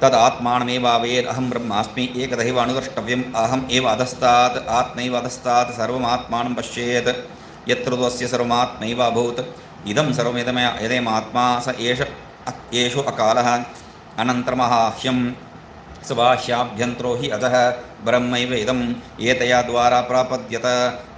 तदात्मानमेवावेद अहं ब्रह्मास्मि एकदैव अनुद्रष्टव्यम् अहम् एव अधस्तात् आत्मैव अधस्तात् सर्वमात्मानं पश्येत् यत्र तस्य सर्वमात्मैव अभूत् इदं सर्वमिदमेमात्मा स एषो अकालः अनन्तरमहाह्यं स बाह्याभ्यन्तरो हि अधः ब्रह्मैव इदम् एतया द्वारा प्रापद्यत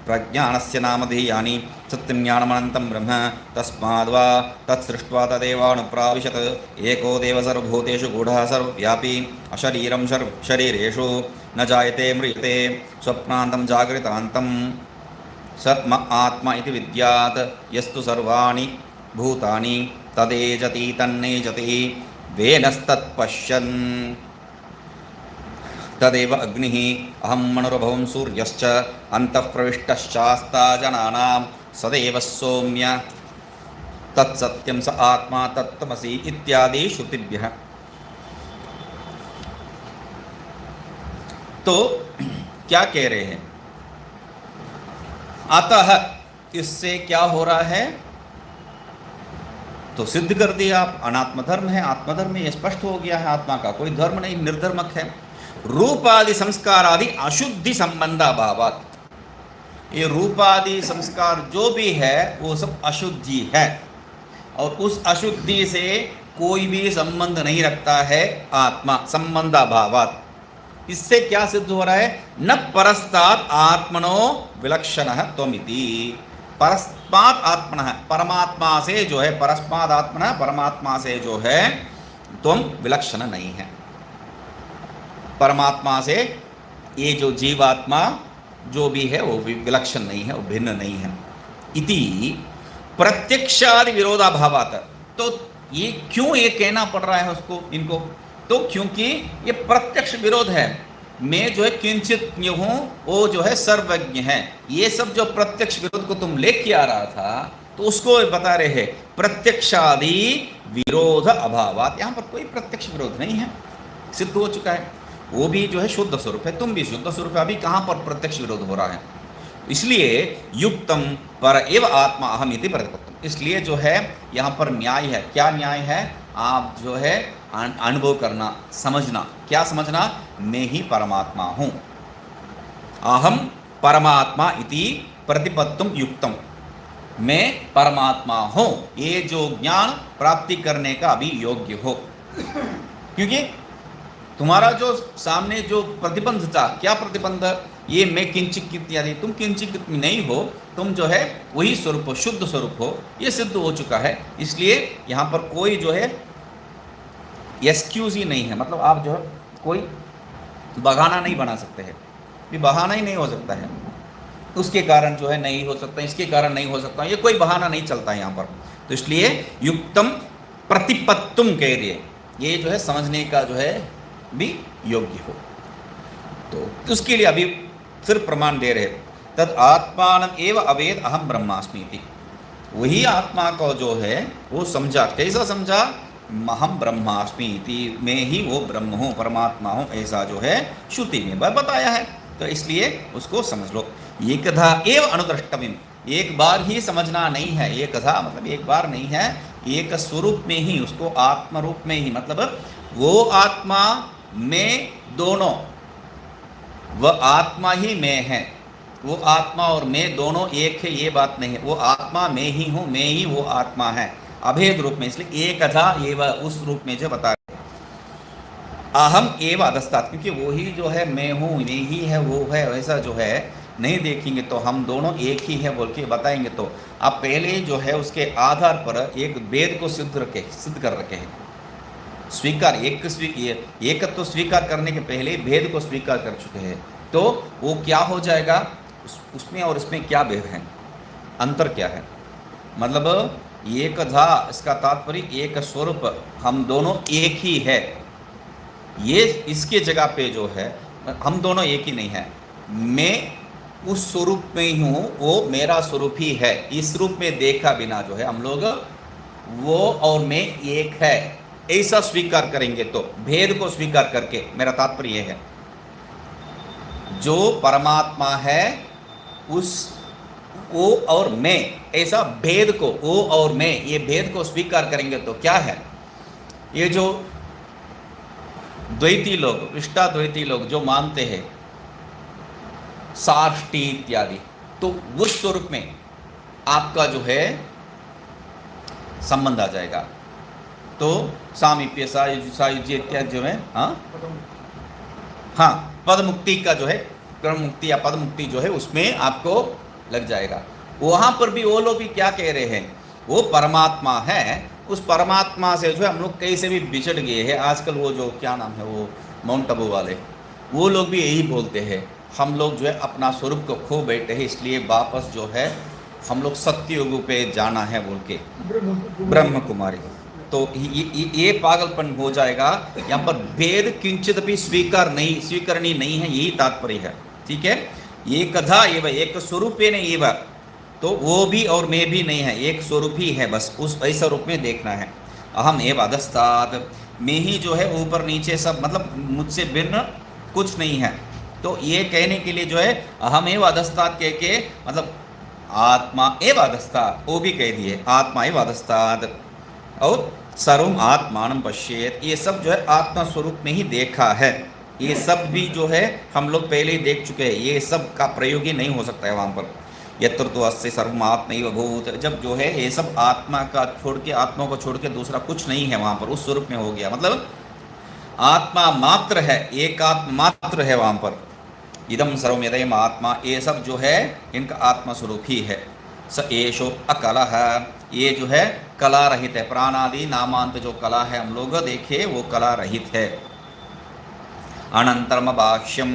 प्रज्ञानस्य नामधेयानि सत्यज्ञानमनन्तं ब्रह्म तस्माद्वा तत्सृष्ट्वा तदेवानुप्राविशत् एको देव सर्वभूतेषु गूढः सर्वव्यापी अशरीरं शरीरेषु न जायते म्रियते स्वप्नान्तं जागृतान्तं सत्म आत्मा इति विद्यात् यस्तु सर्वाणि भूतानि तदेजति तन्नेजति वेनस्तत्पश्यन् तदेव अग्निः अहं मनुरभवं सूर्यश्च अन्तः प्रविष्टश्चास्ता जनानां सदैव सौम्य तत्सत्यं स आत्मा तत्त्वमसि इत्यादि श्रुतिभ्यः। तो क्या कह रहे हैं, अतः इससे क्या हो रहा है, तो सिद्ध कर दिया आप, अनात्म धर्म है, आत्मधर्म ये स्पष्ट हो गया है, आत्मा का कोई धर्म नहीं, निर्धर्मक है। रूपादि संस्कार आदि अशुद्धि संबंधाभावात्, ये रूपादि संस्कार जो भी है वो सब अशुद्धि है, और उस अशुद्धि से कोई भी संबंध नहीं रखता है आत्मा, संबंधाभावात्। इससे क्या सिद्ध हो रहा है, न परस्तात् आत्मनो विलक्षणः त्वमिति, परस्मात् आत्मनः, परमात्मा से जो है, परस्मात् आत्मनः, परमात्मा से जो है तुम विलक्षण नहीं है, परमात्मा से ये जो जीवात्मा जो भी है वो विलक्षण नहीं है, वो भिन्न नहीं है। इति प्रत्यक्षादि विरोधाभावात्, तो ये क्यों ये कहना पड़ रहा है उसको, इनको, तो क्योंकि ये प्रत्यक्ष विरोध है। मैं जो है किंचित हूँ, वो जो है सर्वज्ञ है, ये सब जो प्रत्यक्ष विरोध को तुम लेके आ रहा था, तो उसको बता रहे हैं प्रत्यक्षादि विरोध अभावात्, यहाँ पर कोई प्रत्यक्ष विरोध नहीं है, सिद्ध हो चुका है। वो भी जो है शुद्ध स्वरूप है, तुम भी शुद्ध स्वरूप है, अभी कहाँ पर प्रत्यक्ष विरोध हो रहा है। इसलिए युक्तम पर एव आत्मा अहम इति प्रतिपत्तम, इसलिए जो है यहाँ पर न्याय है। क्या न्याय है, आप जो है अनुभव करना, समझना। क्या समझना, मैं ही परमात्मा हूँ, अहम परमात्मा इति प्रतिपत्तुम युक्तम, मैं परमात्मा हूँ, ये जो ज्ञान प्राप्ति करने का अभी योग्य हो। क्योंकि तुम्हारा जो सामने जो प्रतिबंध था, क्या प्रतिबंध, ये मैं किंचित इत्यादि, तुम किंचित नहीं हो, तुम जो है वही स्वरूप हो, शुद्ध स्वरूप हो, ये सिद्ध हो चुका है। इसलिए यहाँ पर कोई जो है एक्सक्यूज ही नहीं है, मतलब आप जो है कोई बहाना नहीं बना सकते हैं, ये बहाना ही नहीं हो सकता है, उसके कारण जो है नहीं हो सकता, इसके कारण नहीं हो सकता, ये कोई बहाना नहीं चलता है यहाँ पर। तो इसलिए युक्तम प्रतिपत्तुम कह दिए, ये जो है समझने का जो है भी योग्य हो। तो उसके लिए अभी सिर्फ प्रमाण दे रहे, तद आत्मानम एव अवेद अहम ब्रह्मास्मि इति, वही आत्मा को जो है वो समझा। कैसा समझा, महम ब्रह्मास्मि इति, मैं ही वो ब्रह्म हूँ, परमात्मा हूँ, ऐसा जो है श्रुति में बताया है। तो इसलिए उसको समझ लो। एकधा एव अनुद्रष्टव्यम, एक बार ही समझना नहीं है। एकधा मतलब एक बार नहीं है, एक स्वरूप में ही, उसको आत्म रूप में ही, मतलब वो आत्मा में दोनों, वह आत्मा ही मैं है, वो आत्मा और मैं दोनों एक है, ये बात नहीं है। वो आत्मा मैं ही हूँ, मैं ही वो आत्मा है, अभेद रूप में। इसलिए एकधा एव उस रूप में जो बता रहे, अहम एव अधस्तात्, क्योंकि वो ही जो है मैं हूँ, ये ही है वो है, वैसा जो है नहीं देखेंगे तो हम दोनों एक ही है बोल के बताएंगे तो आप पहले जो है उसके आधार पर एक वेद को सिद्ध कर रखे हैं। स्वीकार एकत्व तो स्वीकार करने के पहले भेद को स्वीकार कर चुके हैं, तो वो क्या हो जाएगा, उसमें और इसमें क्या भेद है, अंतर क्या है। मतलब एकधा, इसका तात्पर्य एक स्वरूप, हम दोनों एक ही है। ये इसके जगह पे जो है हम दोनों एक ही नहीं है, मैं उस स्वरूप में ही हूँ, वो मेरा स्वरूप ही है। इस रूप में देखा बिना जो है हम लोग वो और मैं एक है ऐसा स्वीकार करेंगे, तो भेद को स्वीकार करके, मेरा तात्पर्य यह है, जो परमात्मा है उस वो और मैं, ऐसा भेद को, वो और मैं, ये भेद को स्वीकार करेंगे तो क्या है, ये जो द्वैती लोग, इष्टाद्वैती लोग जो मानते हैं साष्टी इत्यादि, तो उस स्वरूप में आपका जो है संबंध आ जाएगा। तो सामीप्य, सायुज्य इत्यादि जो है, हाँ पद मुक्ति का जो है, कर्म मुक्ति या पद मुक्ति जो है उसमें आपको लग जाएगा। वहाँ पर भी वो लोग भी क्या कह रहे हैं, वो परमात्मा है, उस परमात्मा से जो है हम लोग कैसे भी बिछड़ गए हैं। आजकल वो जो क्या नाम है, वो माउंट आबू वाले, वो लोग भी यही बोलते हैं, हम लोग जो है अपना स्वरूप को खो बैठे हैं, इसलिए वापस जो है हम लोग सत्ययुग पे जाना है बोल के, ब्रह्म कुमारी। तो ये पागलपन हो जाएगा। यहाँ पर भेद किंचित भी स्वीकरणीय नहीं है, यही तात्पर्य है। ठीक है, एकधा एव, एक स्वरूपेण एव, तो वो भी और मैं भी नहीं है, एक स्वरूप ही है, बस उस ऐसा रूप में देखना है। अहम एव अधस्तात्, मैं ही जो है ऊपर नीचे सब, मतलब मुझसे भिन्न कुछ नहीं है। तो ये कहने के लिए जो है अहम एव अधस्तात् कह के, मतलब आत्मा एव अधस्तात्, वो भी कह दिए आत्मा एव अधस्तात्, और सर्वम आत्मानं पश्येत्, ये सब जो है आत्मा स्वरूप में ही देखा है। ये सब भी जो है हम लोग पहले ही देख चुके हैं, ये सब का प्रयोग ही नहीं हो सकता है वहाँ पर। यत्र तो अस्य सर्वम आत्मैव भूत्, जब जो है ये सब आत्मा का छोड़ के, आत्मा को छोड़ के दूसरा कुछ नहीं है वहाँ पर, उस स्वरूप में हो गया, मतलब आत्मा मात्र है, एकात्म मात्र है वहाँ पर। इदम सर्वम यदयम आत्मा, ये सब जो है इनका आत्मा स्वरूप ही है। स एषो अकलः, ये जो है कला रहित है, प्राणादि नामांत जो कला है हम लोग देखे वो कला रहित है। अनंतरम बाह्यम,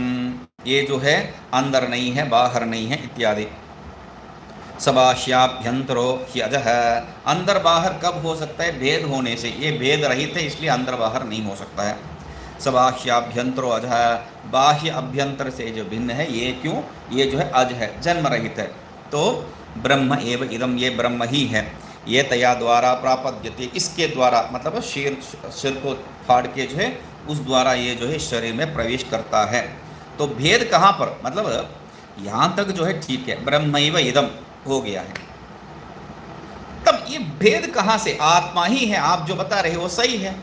ये जो है अंदर नहीं है, बाहर नहीं है इत्यादि। सबाह्याभ्यंतरो ह्यजः, अंदर बाहर कब हो सकता है, भेद होने से, ये भेद रहित है इसलिए अंदर बाहर नहीं हो सकता है। सबाह्याभ्यंतरो अजः, बाह्य अभ्यंतर से जो भिन्न है, ये क्यों, ये जो है अज है, जन्म रहित है। तो ब्रह्म एव इदम, ये ब्रह्म ही है। ये तया द्वारा प्रापद्यते, इसके द्वारा, मतलब सिर को फाड़ के जो है उस द्वारा ये जो है शरीर में प्रवेश करता है। तो भेद कहाँ पर, मतलब यहाँ तक जो है ठीक है, ब्रह्मैव इदम हो गया है। तब ये भेद कहाँ से, आत्मा ही है, आप जो बता रहे हो वो सही है,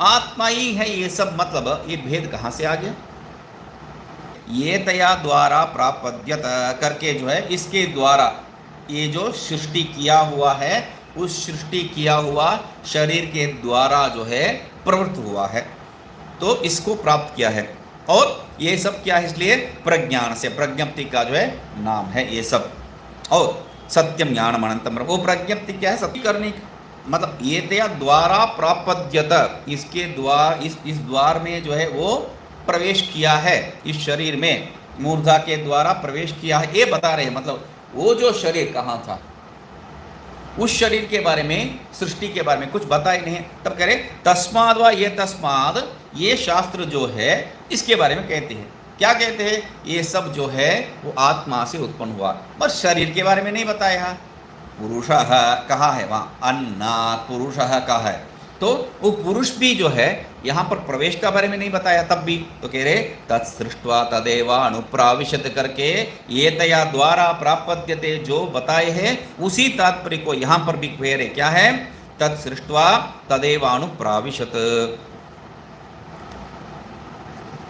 आत्मा ही है ये सब, मतलब ये भेद कहाँ से आ गया। ये तया द्वारा प्रापद्यत करके जो है, इसके द्वारा ये जो सृष्टि किया हुआ है, उस सृष्टि किया हुआ शरीर के द्वारा जो है प्रवृत्त हुआ है, तो इसको प्राप्त किया है। और ये सब क्या है, इसलिए प्रज्ञान से, प्रज्ञप्ति का जो है नाम है ये सब। और सत्यम ज्ञानम अनंतम, वो प्रज्ञप्ति क्या है, सत्य करने, मतलब ये तया द्वारा प्रापद्यत, इसके द्वार, इस द्वार में जो है वो प्रवेश किया है, इस शरीर में मूर्धा के द्वारा प्रवेश किया है, ये बता रहे हैं। मतलब वो जो शरीर कहाँ था, उस शरीर के बारे में, सृष्टि के बारे में कुछ बता ही नहीं। तब कह रहे तस्माद व ये तस्माद, ये शास्त्र जो है इसके बारे में कहते हैं, क्या कहते हैं, ये सब जो है वो आत्मा से उत्पन्न हुआ, बस शरीर के बारे में नहीं बताया। पुरुषः कहा है वहाँ, अन्नात् पुरुषः कहा है, तो वो पुरुष भी जो है यहाँ पर प्रवेश का बारे में नहीं बताया तब भी, तो कह रहे तत्सृष्ट्वा तदेवा अनुप्राविशत करके ये तया द्वारा प्राप्यते जो बताए हैं उसी तात्पर्य को यहाँ पर भी कह रहे क्या है, तत्सृष्ट्वा तदेवा अनुप्राविशत।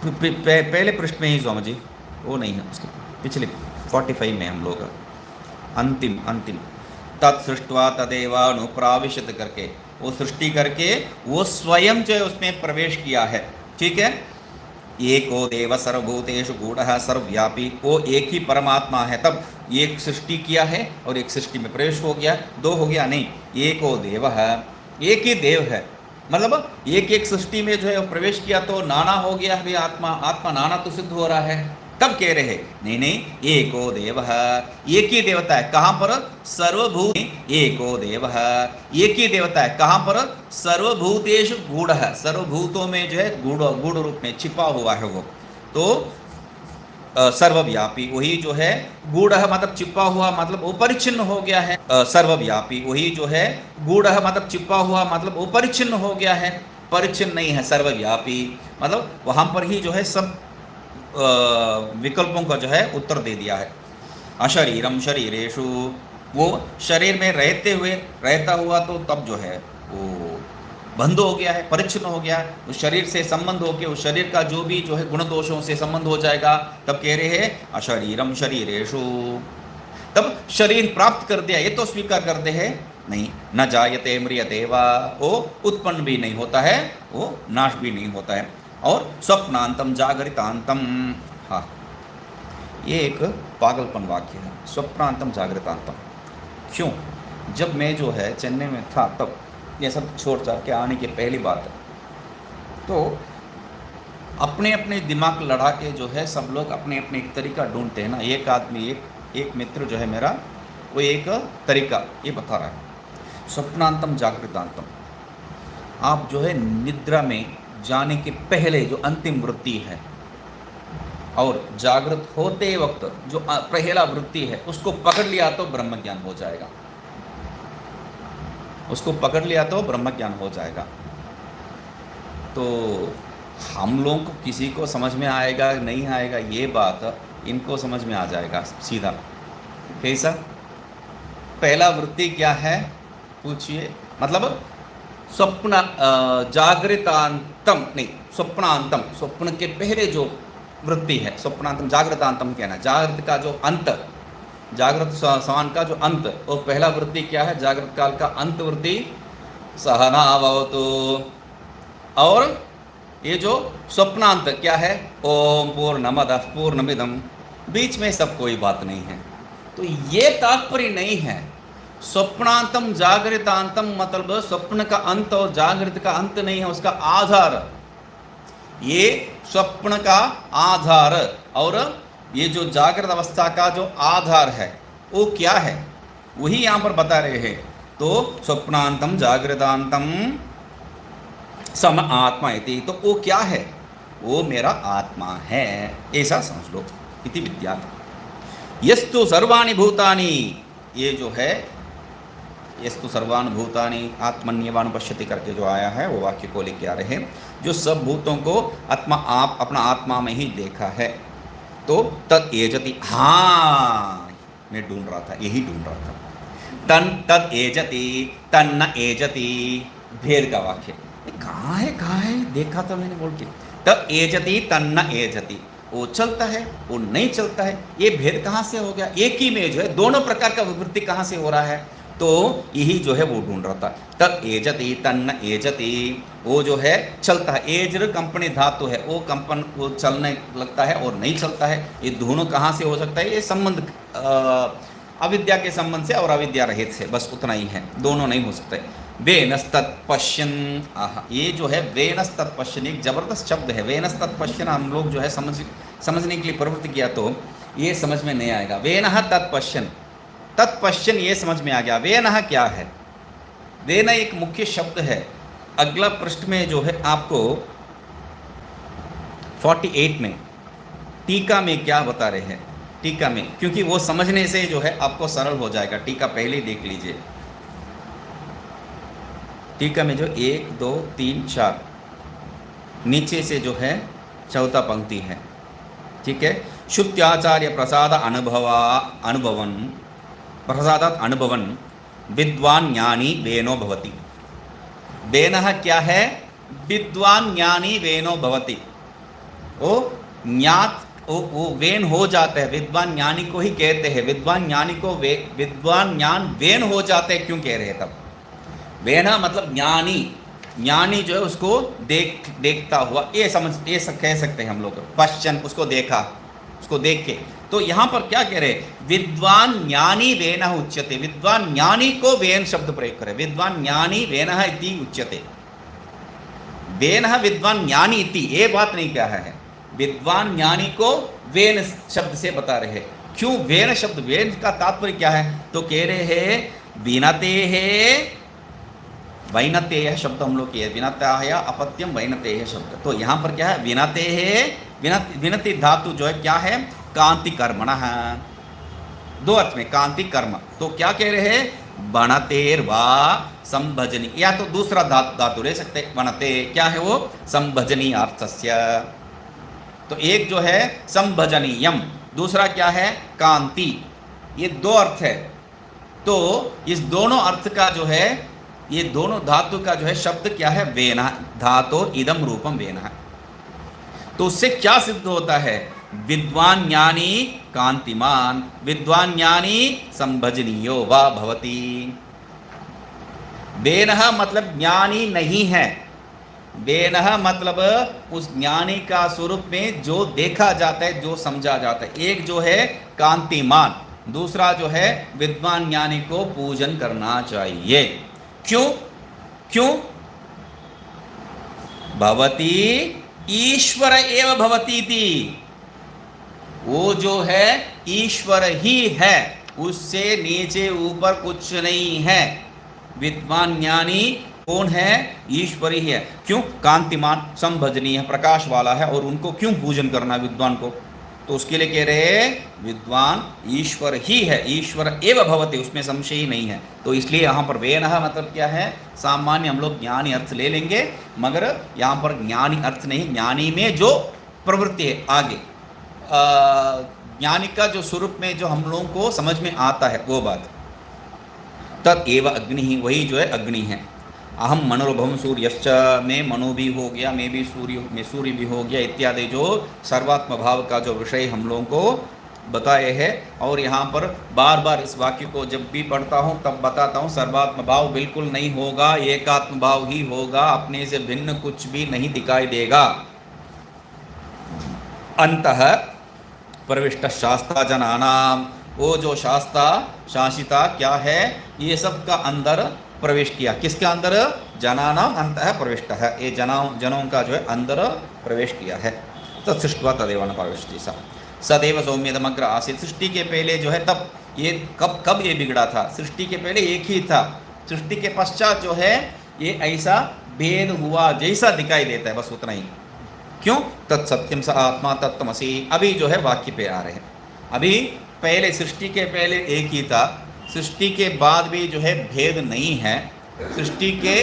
पहले पृष्ठ में ही स्वामी जी, वो नहीं है, उसके पिछले 45 में हम लोग अंतिम तत्सृष्ट्वा तदेवा अनुप्राविशत करके वो सृष्टि करके वो स्वयं जो है उसमें प्रवेश किया है। ठीक है, एको देव सर्वभूतेषु गूढ़ः सर्वव्यापी, वो एक ही परमात्मा है। तब एक सृष्टि किया है और एक सृष्टि में प्रवेश हो गया, दो हो गया नहीं, एको देव है, एक ही देव है। मतलब एक सृष्टि में जो है प्रवेश किया तो नाना हो गया है आत्मा नाना तो सिद्ध हो रहा है। तब कह रहे नहीं, एको देव एक ही देवता है। कहाँ पर? सर्वभूत, एको देव एक ही देवता है। कहाँ पर? सर्वभूतेषु गूढ़, सर्वभूतों में जो है गूढ़ रूप में छिपा हुआ है वो। तो सर्वव्यापी वही जो है, गूढ़ मतलब छिपा हुआ, मतलब वो परिच्छिन्न हो गया है। सर्वव्यापी वही जो है, गूढ़ मतलब छिपा हुआ, मतलब वो परिच्छिन्न हो गया है, परिच्छिन्न नहीं है। सर्वव्यापी मतलब वहाँ पर ही जो है सब विकल्पों का जो है उत्तर दे दिया है। अशरीरम शरीरेषु, वो शरीर में रहता हुआ तो तब जो है वो बंध हो गया है, परिच्छिन्न हो गया, उस शरीर से संबंध हो के उस शरीर का जो भी जो है गुण दोषों से संबंध हो जाएगा। तब कह रहे हैं अशरीरम शरीरेषु, तब शरीर प्राप्त कर दिया ये तो स्वीकार करते हैं नहीं। न जायते म्रियते वा, वो उत्पन्न भी नहीं होता है, वो नाश भी नहीं होता है। और स्वप्नांतम जागृतांतम, हाँ ये एक पागलपन वाक्य है, स्वप्नांतम जागृतांतम। क्यों? जब मैं जो है चेन्नई में था तब ये सब छोड़ छाड़ के आने की पहली बात है, तो अपने अपने दिमाग लड़ा के जो है सब लोग अपने अपने एक तरीका ढूंढते हैं ना। एक आदमी एक मित्र जो है मेरा, वो एक तरीका ये बता रहा है, स्वप्नांतम जागृतांतम। आप जो है निद्रा में जाने के पहले जो अंतिम वृत्ति है और जागृत होते वक्त जो पहला वृत्ति है उसको पकड़ लिया तो ब्रह्म ज्ञान हो जाएगा, उसको पकड़ लिया तो ब्रह्म ज्ञान हो जाएगा। तो हम लोगों को किसी को समझ में आएगा नहीं आएगा ये बात इनको समझ में आ जाएगा सीधा। कैसा? पहला वृत्ति क्या है पूछिए, मतलब स्वप्न जागृतांतम नहीं, स्वप्नांतम, स्वप्न के पहले जो वृत्ति है, स्वप्नांतम जागृतांतम कहना, जागृत का जो अंत, जागृत समान का जो अंत, वो पहला वृत्ति क्या है? जागृत काल का अंत वृत्ति सहनावतु। और ये जो स्वप्नांत क्या है? ओम पूर्णमदः पूर्णमिदं, बीच में सब कोई बात नहीं है। तो ये तात्पर्य नहीं है स्वप्नांतम जागृतांतम, मतलब स्वप्न का अंत और जागृत का अंत नहीं है, उसका आधार, ये स्वप्न का आधार और ये जो जागृत अवस्था का जो आधार है वो क्या है, वही यहाँ पर बता रहे हैं। तो स्वप्नांतम जागृतांतम सम आत्मा इति, तो वो क्या है? वो मेरा आत्मा है, ऐसा समझ लो। इति विद्या यस्तु सर्वाणि भूतानि, ये जो है यस्तु सर्वान् भूतानि आत्मन्यवानुपश्यति करके जो आया है वो वाक्य को लेके आ रहे हैं, जो सब भूतों को आत्मा आप अपना आत्मा में ही देखा है। तो तद एजति, हाँ मैं ढूंढ रहा था, यही ढूंढ रहा था, तन तद एजति तन्न एजति, भेद का वाक्य कहाँ है देखा था मैंने बोल के। तद एजति तन्न एजति, वो चलता है वो नहीं चलता है, ये भेद कहाँ से हो गया? एक ही में जो है दोनों प्रकार का विवृत्ति कहाँ से हो रहा है? तो यही जो है वो ढूंढ रहा था। तब एजति तन्न एजति, वो जो है चलता है, एजर कंपनी धातु है, वो कंपन वो चलने लगता है और नहीं चलता है। ये दोनों कहाँ से हो सकता है? ये संबंध अविद्या के संबंध से और अविद्या रहित से, बस उतना ही है, दोनों नहीं हो सकते। वेनस्तत्पश्यन, ये जो है वेनस्तत्पश्यन एक जबरदस्त शब्द है। वेनस्तत्पश्यन हम लोग जो है समझने के लिए प्रवृत्ति किया तो ये समझ में नहीं आएगा। वेनः तत्पश्यन, तत्पश्यन ये समझ में आ गया। वेनः क्या है? वेन एक मुख्य शब्द है। अगला पृष्ठ में जो है आपको 48 में टीका में क्या बता रहे हैं, टीका में, क्योंकि वो समझने से जो है आपको सरल हो जाएगा। टीका पहले ही देख लीजिए। टीका में जो 1 2 3 4 नीचे से जो है चौथा पंक्ति है, ठीक है। शुद्धाचार्य प्रसाद अनुभवन प्रसादात अनुभवन विद्वान ज्ञानी वेनो भवति। वेनः क्या है? विद्वान ज्ञानी वेनो भवति। वो ज्ञात वो वेन हो जाते हैं, विद्वान ज्ञानी को ही कहते हैं। विद्वान ज्ञानी को विद्वान ज्ञान वेन हो जाते हैं, क्यों कह रहे हैं तब? वेना मतलब ज्ञानी, ज्ञानी जो है उसको देखता हुआ, ये कह सकते हैं हम लोग। पश्चन, उसको देखा, उसको देख के। तो यहाँ पर क्या कह रहे? विद्वान ज्ञानी वेन उच्यते। विद्वान ज्ञानी को वेन शब्द प्रयोग करे। विद्वान ज्ञानी वेन इति उच्यते। वेन विद्वान ज्ञानी इति, ये बात नहीं कहा है। विद्वान ज्ञानी को वेन शब्द से बता रहे हैं। क्यों वेन शब्द? वेन का तात्पर्य क्या है? तो कह रहे हैं विनते है, वैनतेय शब्द हम लोग किए, विनताय अपत्यम वैनतेय शब्द। तो यहाँ पर क्या है? विनते है, विनति धातु जो है क्या है? कांति कर्मणः। दो अर्थ में कांति कर्म। तो क्या कह रहे हैं? वनतेर वा संभजनी, या तो दूसरा धातु ले सकते। वनते क्या है? वो संभजनी अर्थस्य। तो एक जो है संभजनीयम, दूसरा क्या है? कांति। ये दो अर्थ है। तो इस दोनों अर्थ का जो है, ये दोनों धातु का जो है शब्द क्या है? वेना। धातु इदम रूपम वेना। तो उससे क्या सिद्ध होता है? विद्वान ज्ञानी कांतिमान, विद्वान ज्ञानी संभजनीयो वा भवति। वेनः मतलब ज्ञानी नहीं है। वेनः मतलब उस ज्ञानी का स्वरूप में जो देखा जाता है, जो समझा जाता है। एक जो है कांतिमान, दूसरा जो है विद्वान ज्ञानी को पूजन करना चाहिए। क्यों? क्यों? भवति ईश्वर एव भवति इति। वो जो है ईश्वर ही है, उससे नीचे ऊपर कुछ नहीं है। विद्वान ज्ञानी कौन है? ईश्वर ही है। क्यों? कांतिमान, संभजनीय है, प्रकाश वाला है। और उनको क्यों पूजन करना विद्वान को? तो उसके लिए कह रहे हैं विद्वान ईश्वर ही है, ईश्वर एव भवति, उसमें संशय ही नहीं है। तो इसलिए यहाँ पर वेनः मतलब क्या है? सामान्य हम लोग ज्ञानी अर्थ ले लेंगे, मगर यहाँ पर ज्ञानी अर्थ नहीं, ज्ञानी में जो प्रवृत्ति है आगे, ज्ञानी का जो स्वरूप में जो हम लोगों को समझ में आता है वो बात। तत् एव अग्नि ही, वही जो है अग्नि है। अहम मनोरभम सूर्यश्च, मैं मनो भी हो गया, मैं भी सूर्य भी हो गया, इत्यादि जो सर्वात्म भाव का जो विषय हम लोगों को बताए हैं। और यहाँ पर बार बार इस वाक्य को जब भी पढ़ता हूँ तब बताता हूँ, सर्वात्म भाव बिल्कुल नहीं होगा, एकात्म भाव ही होगा। अपने से भिन्न कुछ भी नहीं दिखाई देगा। अंतः प्रविष्ट शास्त्रा जनानाम, वो जो शास्त्रा शासिता क्या है? ये सब का अंदर प्रवेश किया। किसके अंदर? जनानाम अंतः प्रविष्ट है, ये जनों का जो है अंदर प्रवेश किया है। तत् सृष्ट्वा तदेव न प्रविष्टि सा सदैव सौम्यदमग्र आसीत्। सृष्टि के पहले जो है, तब ये कब ये बिगड़ा था? सृष्टि के पहले एक ही था, सृष्टि के पश्चात जो है ये ऐसा भेद हुआ जैसा दिखाई देता है, बस उतना ही। क्यों? तत्सत्यम स आत्मा तत्त्वमसि। अभी जो है वाक्य पे आ रहे हैं। अभी पहले सृष्टि के पहले एक ही था, सृष्टि के बाद भी जो है भेद नहीं है, सृष्टि के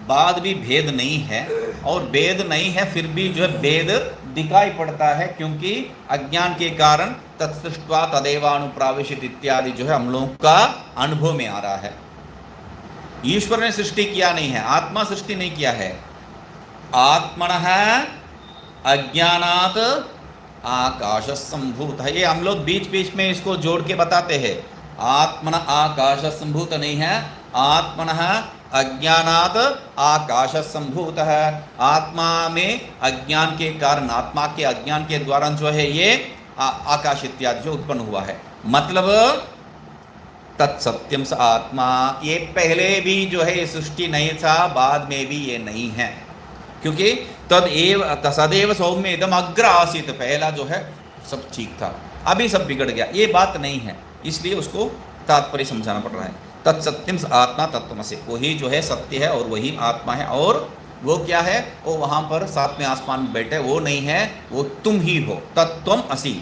बाद भी भेद नहीं है, और भेद नहीं है फिर भी जो है भेद दिखाई पड़ता है, क्योंकि अज्ञान के कारण तत्सृष्ट्वा तदेवानुप्राविशित इत्यादि जो है हम लोगों का अनुभव में आ रहा है। ईश्वर ने सृष्टि किया नहीं है, आत्मा सृष्टि नहीं किया है। आत्मनः अज्ञानात् आकाश संभूत है। ये हम लोग बीच बीच में इसको जोड़ के बताते हैं। आत्मन आकाश संभूत नहीं है, आत्मनः अज्ञानात् आकाश संभूत है। आत्मा में अज्ञान के कारण, आत्मा के अज्ञान के द्वारा जो है ये आकाश इत्यादि जो उत्पन्न हुआ है। मतलब तत्सत्यम स आत्मा, ये पहले भी जो है सृष्टि नहीं था, बाद में भी ये नहीं है, क्योंकि सदैव सौम्य इदम अग्र आसीत। पहला जो है सब ठीक था, अभी सब बिगड़ गया, ये बात नहीं है। इसलिए उसको तात्पर्य समझाना पड़ रहा है। तत्सत्यम आत्मा तत्त्वमसि, वही जो है सत्य है और वही आत्मा है। और वो क्या है? वो वहाँ पर सातवें आसमान में बैठे, वो नहीं है, वो तुम ही हो। तत्त्वम असि,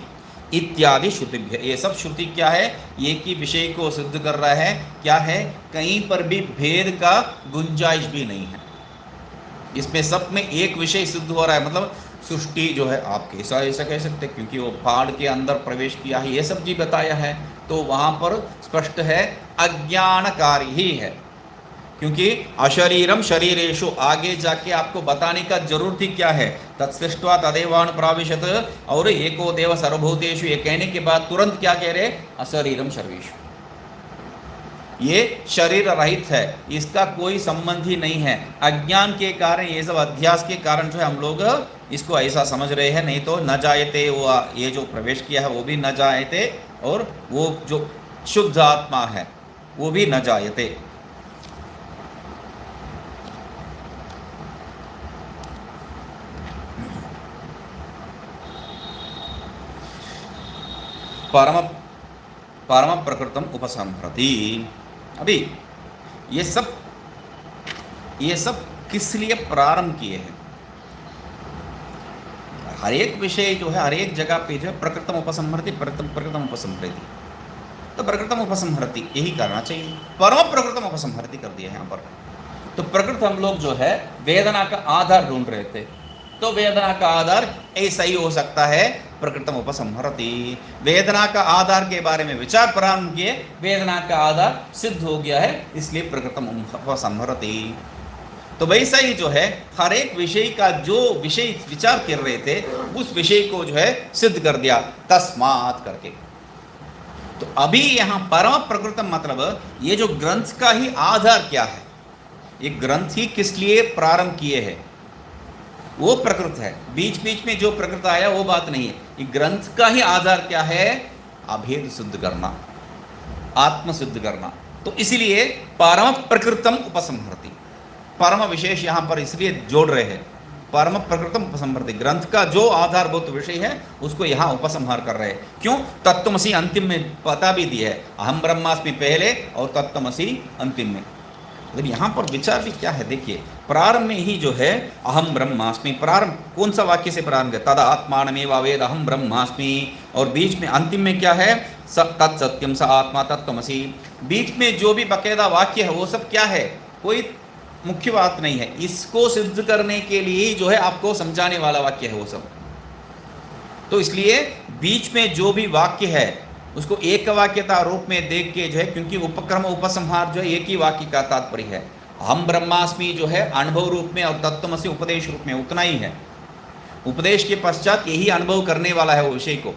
इत्यादि श्रुतिभ्य। ये सब श्रुति क्या है, एक ही विषय को सिद्ध कर रहा है। क्या है, कहीं पर भी भेद का गुंजाइश भी नहीं है। इसमें सब में एक विषय सिद्ध हो रहा है। मतलब सृष्टि जो है, आप कैसा ऐसा कह सकते हैं, क्योंकि वो पहाड़ के अंदर प्रवेश किया है, ये सब जी बताया है, तो वहाँ पर स्पष्ट है अज्ञानकारी ही है। क्योंकि अशरीरम शरीरेशु आगे जाके आपको बताने का जरूरत ही क्या है, तत्सृष्ट्वा तदेवानु प्राविशत, और एको देव सर्वभूतेषु, ये कहने के बाद तुरंत क्या कह रहे, अशरीरम शरीरेषु, ये शरीर रहित है, इसका कोई संबंध ही नहीं है। अज्ञान के कारण, ये सब अध्यास के कारण जो है हम लोग इसको ऐसा समझ रहे हैं। नहीं तो न जायते, वो ये जो प्रवेश किया है वो भी न जायते, और वो जो शुद्ध आत्मा है वो भी न जायते। परम परम प्रकृतम उपसंहरति। अभी ये सब किस लिए प्रारंभ किए हैं? हर एक विषय जो है, हर एक जगह पे जो है प्रकृतम उपसंहरति, प्रकृतम उपसंहरति, तो प्रकृतम उपसंहरति यही करना चाहिए। परम प्रकृतम उपसंहरति कर दिया है यहाँ पर। तो प्रकृत हम लोग जो है वेदना का आधार ढूंढ रहे थे, तो वेदना का आधार ऐसा ही हो सकता है, प्रकृतम उपसंहरति। वेदना का आधार के बारे में विचार प्रारंभ किए, वेदना का आधार सिद्ध हो गया है, इसलिए प्रकृतम उपसंहरति। तो वैसा ही जो है हर एक विषय का जो विषय विचार कर रहे थे, उस विषय को जो है सिद्ध कर दिया तस्मात् करके। तो अभी यहाँ परम प्रकृतम मतलब ये जो ग्रंथ का ही आधार क्या है, ये ग्रंथ ही किस लिए प्रारंभ किए हैं, वो प्रकृत है। बीच बीच में जो प्रकृत आया वो बात नहीं है। ये ग्रंथ का ही आधार क्या है, अभेद सिद्ध करना, आत्म सिद्ध करना। तो इसलिए परम प्रकृतम उपसंहरति, परम विशेष यहां पर इसलिए जोड़ रहे हैं, परम प्रकृतम उपसंहरति। ग्रंथ का जो आधारभूत विषय है उसको यहां उपसंहार कर रहे हैं। क्यों? तत्त्वमसि अंतिम में पता भी दिया है, अहम ब्रह्मास्मि पहले और तत्त्वमसि अंतिम में। तो यहाँ पर विचार भी क्या है, देखिए प्रारंभ में ही जो है अहम ब्रह्मास्मि, प्रारंभ कौन सा वाक्य से प्रारंभ है, तद आत्मानमेव वेद अहम ब्रह्मास्मि, और बीच में अंतिम में क्या है, तत्सत्यम स आत्मा तत्त्वमसि। बीच में जो भी बकायदा वाक्य है वो सब क्या है, कोई मुख्य बात नहीं है, इसको सिद्ध करने के लिए जो है आपको समझाने वाला वाक्य है वो सब। तो इसलिए बीच में जो भी वाक्य है उसको एक वाक्यता रूप में देख के जो है, क्योंकि उपक्रम उपसंहार जो है एक ही वाक्य का तात्पर्य है। हम ब्रह्मास्मि जो है अनुभव रूप में और तत्त्वमसि उपदेश रूप में उतना ही है, उपदेश के पश्चात यही अनुभव करने वाला है वो विषय को।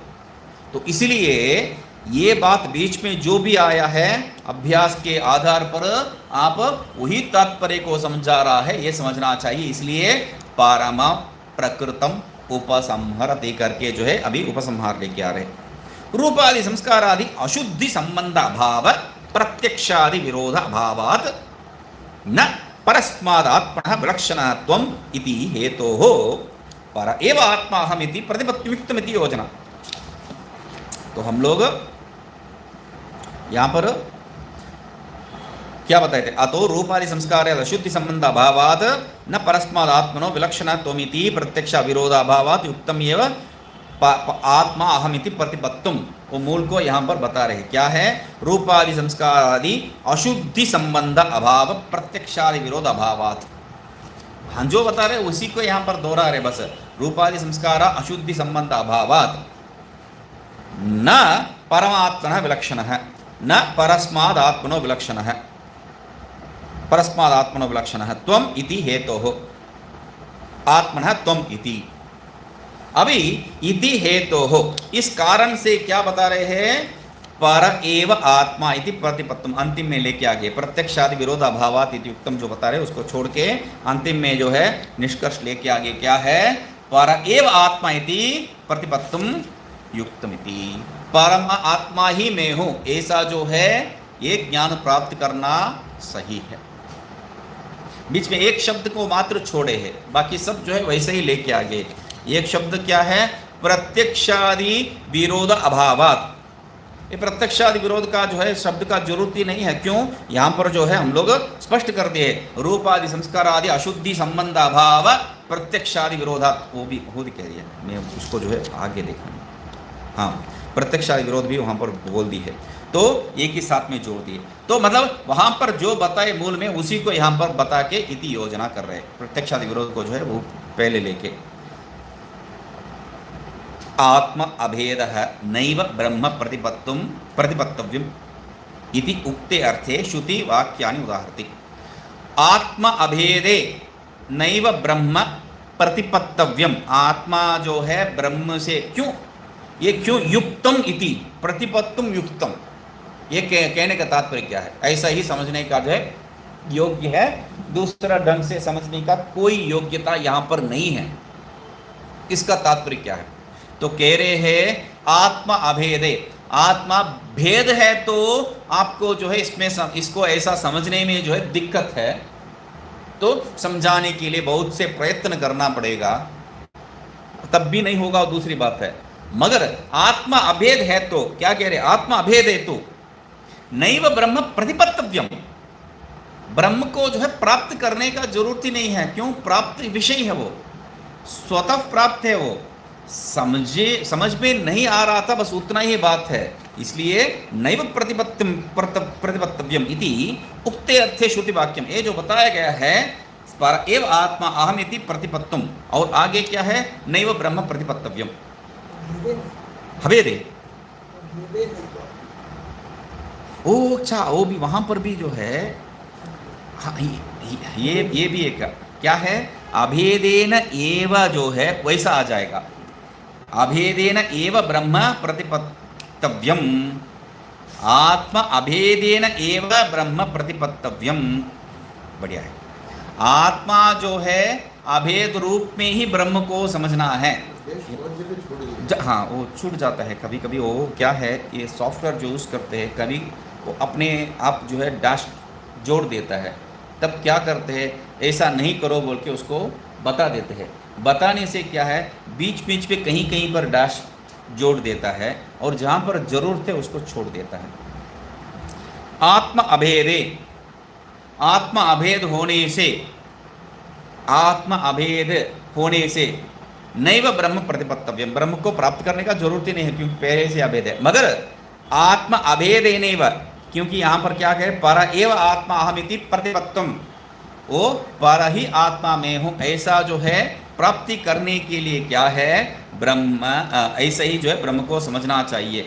तो इसलिए ये बात बीच में जो भी आया है अभ्यास के आधार पर आप वही तात्पर्य को समझा रहा है, ये समझना चाहिए। इसलिए परम प्रकृतम उपसंहरति करके जो है अभी उपसंहार लेके आ रहे। रूपादि संस्कारादि अशुद्धि संबंध अभाव प्रत्यक्षादि विरोध अभावात् न परस्मादात्मनः विलक्षणत्वम् इति हेतोः पर एव आत्माहमिति प्रतिपत्तियुक्तमिति योजना। तो हम लोग यहाँ पर क्या बताए थे, अतो रूपादि संस्कार अशुद्धि संबंध अभावात् न परस्मादात्मनो विलक्षणत्वमिति प्रत्यक्ष विरोध अभावात् युक्तम एव आत्मा अहमिति प्रतिपत्तुम। वो मूल को यहाँ पर बता रहे क्या है, रूपादि संस्कार आदि अशुद्धि संबंध अभाव प्रत्यक्षादि विरोध अभावात्। हम जो बता रहे उसी को यहाँ पर दोहरा रहे बस। रूपादि संस्कार अशुद्धि संबंध अभावात् न परमात्मनः विलक्षणः न परस्मादात्मनो विलक्षणः, परस्मादात्मनो विलक्षणः त्वम् इति हेतोः आत्मनः त्वम् इति। अभी इति हेतोः इस कारण से क्या बता रहे हैं, पर एव आत्मा इति प्रतिपत्तम, अंतिम में लेके आगे प्रत्यक्षादि विरोध अभावात् इति युक्तम जो बता रहे हैं उसको छोड़ के अंतिम में जो है निष्कर्ष लेके आगे क्या है, पर एव आत्मा इति प्रतिपत्तम युक्तमिति। परम आत्मा ही मैं हूं ऐसा जो है ये ज्ञान प्राप्त करना सही है। बीच में एक शब्द को मात्र छोड़े है, बाकी सब जो है वैसे ही लेके आगे। एक शब्द क्या है, प्रत्यक्षादि विरोध अभावात्। ये प्रत्यक्षादि विरोध का जो है शब्द का जरूरत ही नहीं है। क्यों? यहाँ पर जो है हम लोग स्पष्ट कर दिए, रूपादि संस्कार आदि अशुद्धि संबंध अभाव प्रत्यक्षादि विरोधात्। वो भी खुद कह रही है, मैं उसको जो है आगे देखा। हाँ, प्रत्यक्षादि विरोध भी वहाँ पर बोल दी है, तो एक ही साथ में जोड़ दिए। तो मतलब वहाँ पर जो बताए मूल में उसी को यहाँ पर बता के इति योजना कर रहे हैं, प्रत्यक्षादि विरोध को जो है वो पहले लेके। आत्म अभेदः नैव ब्रह्म प्रतिपत्तव्यम् इति उक्ते अर्थे श्रुति वाक्यानि उदाहरति। आत्म अभेदे नैव ब्रह्म प्रतिपत्तव्यम, आत्मा जो है ब्रह्म से क्यों, ये क्यों युक्तम इति, प्रतिपत्तुम युक्तम, ये कहने का तात्पर्य क्या है? ऐसा ही समझने का जो है योग्य है, दूसरा ढंग से समझने का कोई योग्यता यहाँ पर नहीं है। इसका तात्पर्य क्या है? तो कह रहे हैं आत्मा अभेदे, आत्मा भेद है तो आपको जो है इसमें इसको ऐसा समझने में जो है दिक्कत है, तो समझाने के लिए बहुत से प्रयत्न करना पड़ेगा, तब भी नहीं होगा, दूसरी बात है। मगर आत्मा अभेद है तो क्या कह रहे? आत्मा अभेद है तो नैव ब्रह्म प्रतिपत्तव्यम, ब्रह्म को जो है प्राप्त करने का जरूरत ही नहीं है। क्यों? प्राप्त विषय है, वो स्वतः प्राप्त है, वो समझ में नहीं आ रहा था, बस उतना ही बात है। इसलिए नैव प्रतिपत्तव्यम इति उक्ते अर्थे श्रुति वाक्यम, ये जो बताया गया है पर एव आत्मा अहम इति प्रतिपत्तुम, और आगे क्या है? नैव ब्रह्म प्रतिपत्तव्यम हवेदे। ओ अच्छा, वो भी वहां पर भी जो है, हाँ, ये भी एक क्या है? अभेदेन एव जो है वैसा आ जाएगा, अभेदेन एव ब्रह्म प्रतिपत्तव्यम, आत्मा अभेदेन एव ब्रह्म प्रतिपत्तव्यम। बढ़िया है, आत्मा जो है अभेद रूप में ही ब्रह्म को समझना है। हाँ, वो छूट जाता है कभी कभी, वो क्या है, ये सॉफ्टवेयर जो यूज़ करते हैं कभी वो अपने आप जो है डैश जोड़ देता है, तब क्या करते हैं, ऐसा नहीं करो बोल के उसको बता देते हैं। बताने से क्या है, बीच बीच पे कहीं कहीं पर डैश जोड़ देता है, और जहाँ पर जरूरत है उसको छोड़ देता है। आत्मा अभेदे, आत्मा अभेद होने से, आत्मा अभेद होने से नैव ब्रह्म प्रतिपत्तव्यम, ब्रह्म को प्राप्त करने का जरूरत ही नहीं है क्योंकि पहले से अभेद है। मगर आत्मा अभेदेनैव, क्योंकि यहाँ पर क्या कहे, पर एव आत्मा अहमिति प्रतिपत्तम, वो पर ही आत्मा में हूँ, ऐसा जो है प्राप्ति करने के लिए क्या है, ब्रह्म ऐसा ही जो है ब्रह्म को समझना चाहिए।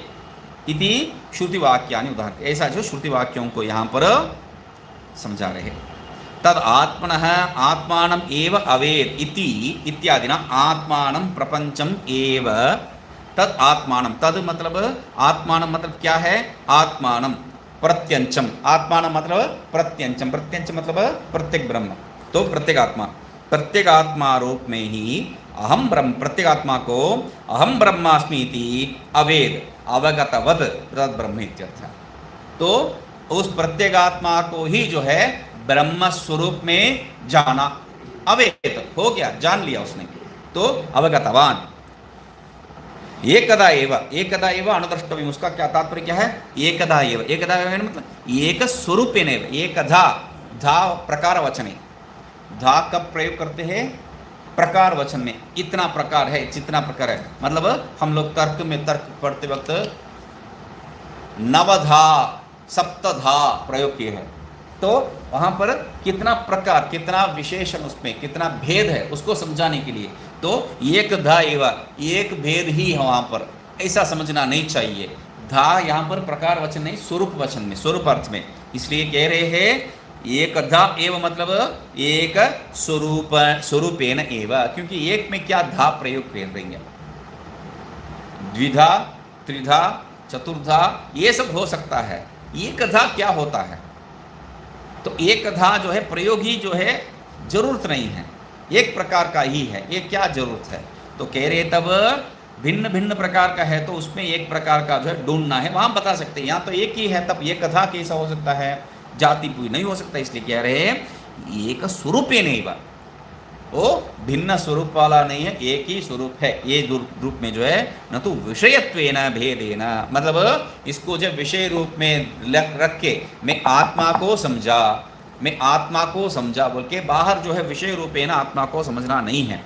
इति श्रुति वाक्यानि उदाहरण, ऐसा जो श्रुति वाक्यों को यहाँ पर समझा रहे हैं। तद आत्मनः आत्मानम एव अवेद इति इत्यादिना आत्मानं प्रपंचम एव तद आत्मानं, तद मतलब आत्मानं मतलब क्या है, आत्मानं प्रत्यंचम, आत्मानं मतलब प्रत्यंचम, प्रत्यंच मतलब प्रत्येक ब्रह्म, तो प्रत्येक आत्मा, प्रत्येक आत्मा रूप में ही अहम ब्रह्म, प्रत्येक आत्मा को अहम ब्रह्मास्मि इति अवेद अवगतवद तद ब्रह्म इत्यर्थ। तो उस प्रत्येक आत्मा को ही जो है ब्रह्म स्वरूप में जाना, अवेद हो गया, जान लिया उसने, तो अवगतवान। एकदा एव, एकदा एव अनुद्रष्टव्यम, उसका क्या तात्पर्य क्या है? एकदा एव, एकदा एव मतलब एक स्वरूपेण एव, एकधा, धा प्रकार वचने, धा कब प्रयोग करते हैं? प्रकार वचन में, इतना प्रकार है, जितना प्रकार है, मतलब हम लोग तर्क में तर्क पढ़ते वक्त नवधा सप्तधा प्रयोग किए हैं, तो वहाँ पर कितना प्रकार, कितना विशेषण, उसमें कितना भेद है उसको समझाने के लिए, तो एक धा एवा, एक भेद ही है वहाँ पर, ऐसा समझना नहीं चाहिए। धा यहाँ पर प्रकार वचन नहीं, स्वरूप वचन में, स्वरूप अर्थ में, इसलिए कह रहे हैं एक धा एव मतलब एक स्वरूप, स्वरूपेण एव, क्योंकि एक में क्या धा प्रयोग कर रही है, द्विधा त्रिधा चतुर्धा ये सब हो सकता है, एक धा क्या होता है? तो एक धा जो है प्रयोग ही जो है जरूरत नहीं है, एक प्रकार का ही है, ये क्या जरूरत है? तो कह रहे तब भिन्न भिन्न प्रकार का है, तो उसमें एक प्रकार का जो है ढूंढना है, वहाँ बता सकते हैं। यहाँ तो एक ही है, तब एक कथा कैसा हो सकता है? जाति पूरी नहीं हो सकता, इसलिए कह रहे हैं एक स्वरूप ही नहीं बा, वो भिन्न स्वरूप वाला नहीं है, एक ही स्वरूप है। ये रूप में जो है न तो विषयत्वेन भेदेन, मतलब इसको जब विषय रूप में रख के मैं आत्मा को समझा, मैं आत्मा को समझा बोल के बाहर जो है विषय रूपेण आत्मा को समझना नहीं है,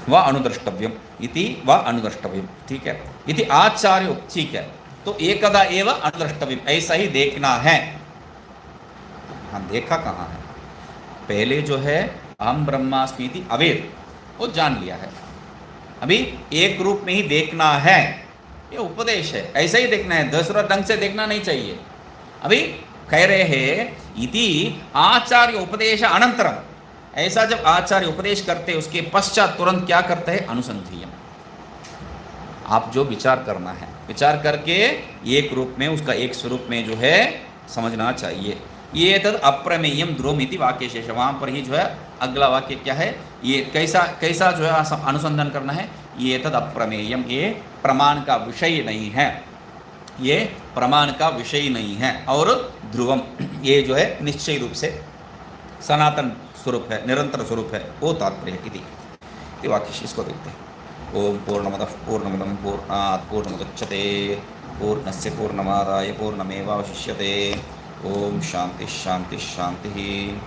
वह अनुद्रष्टव्यम इति वह अनुद्रष्टव्यम। ठीक है। इति आचार्य उक्ति है। तो एकदा एव अनुद्रष्टव्यम, ऐसा ही देखना है। हाँ, देखा कहाँ है? पहले जो है अहम ब्रह्मास्मि इति अवेद, वो जान लिया है। अभी एक रूप में ही देखना है, ये उपदेश है, ऐसा ही देखना है, दूसरा ढंग से देखना नहीं चाहिए। अभी कह रहे हैं इति आचार्य उपदेश अनंतरम, ऐसा जब आचार्य उपदेश करते उसके पश्चात तुरंत क्या करते हैं? अनुसंधीयम। आप जो विचार करना है, विचार करके एक रूप में उसका एक स्वरूप में जो है समझना चाहिए। ये तद अप्रमेयम ध्रुवम इति वाक्य शेष, वहाँ पर ही जो है अगला वाक्य क्या है? ये कैसा कैसा जो है अनुसंधान करना है? ये तद अप्रमेयम, ये प्रमाण का विषय नहीं है, ये प्रमाण का विषय नहीं है। और ध्रुवम, ये जो है निश्चय रूप से सनातन स्वरूप है, निरंतर स्वरूप है, वो तात्पर्य है इति वाक्य। इसको देखते हैं। ओम पूर्णमदः पूर्णमिदं पूर्णात् पूर्णमुदच्यते पूर्णस्य पूर्णमादाय पूर्णमेवावशिष्यते। ओम शांति शांति शांति।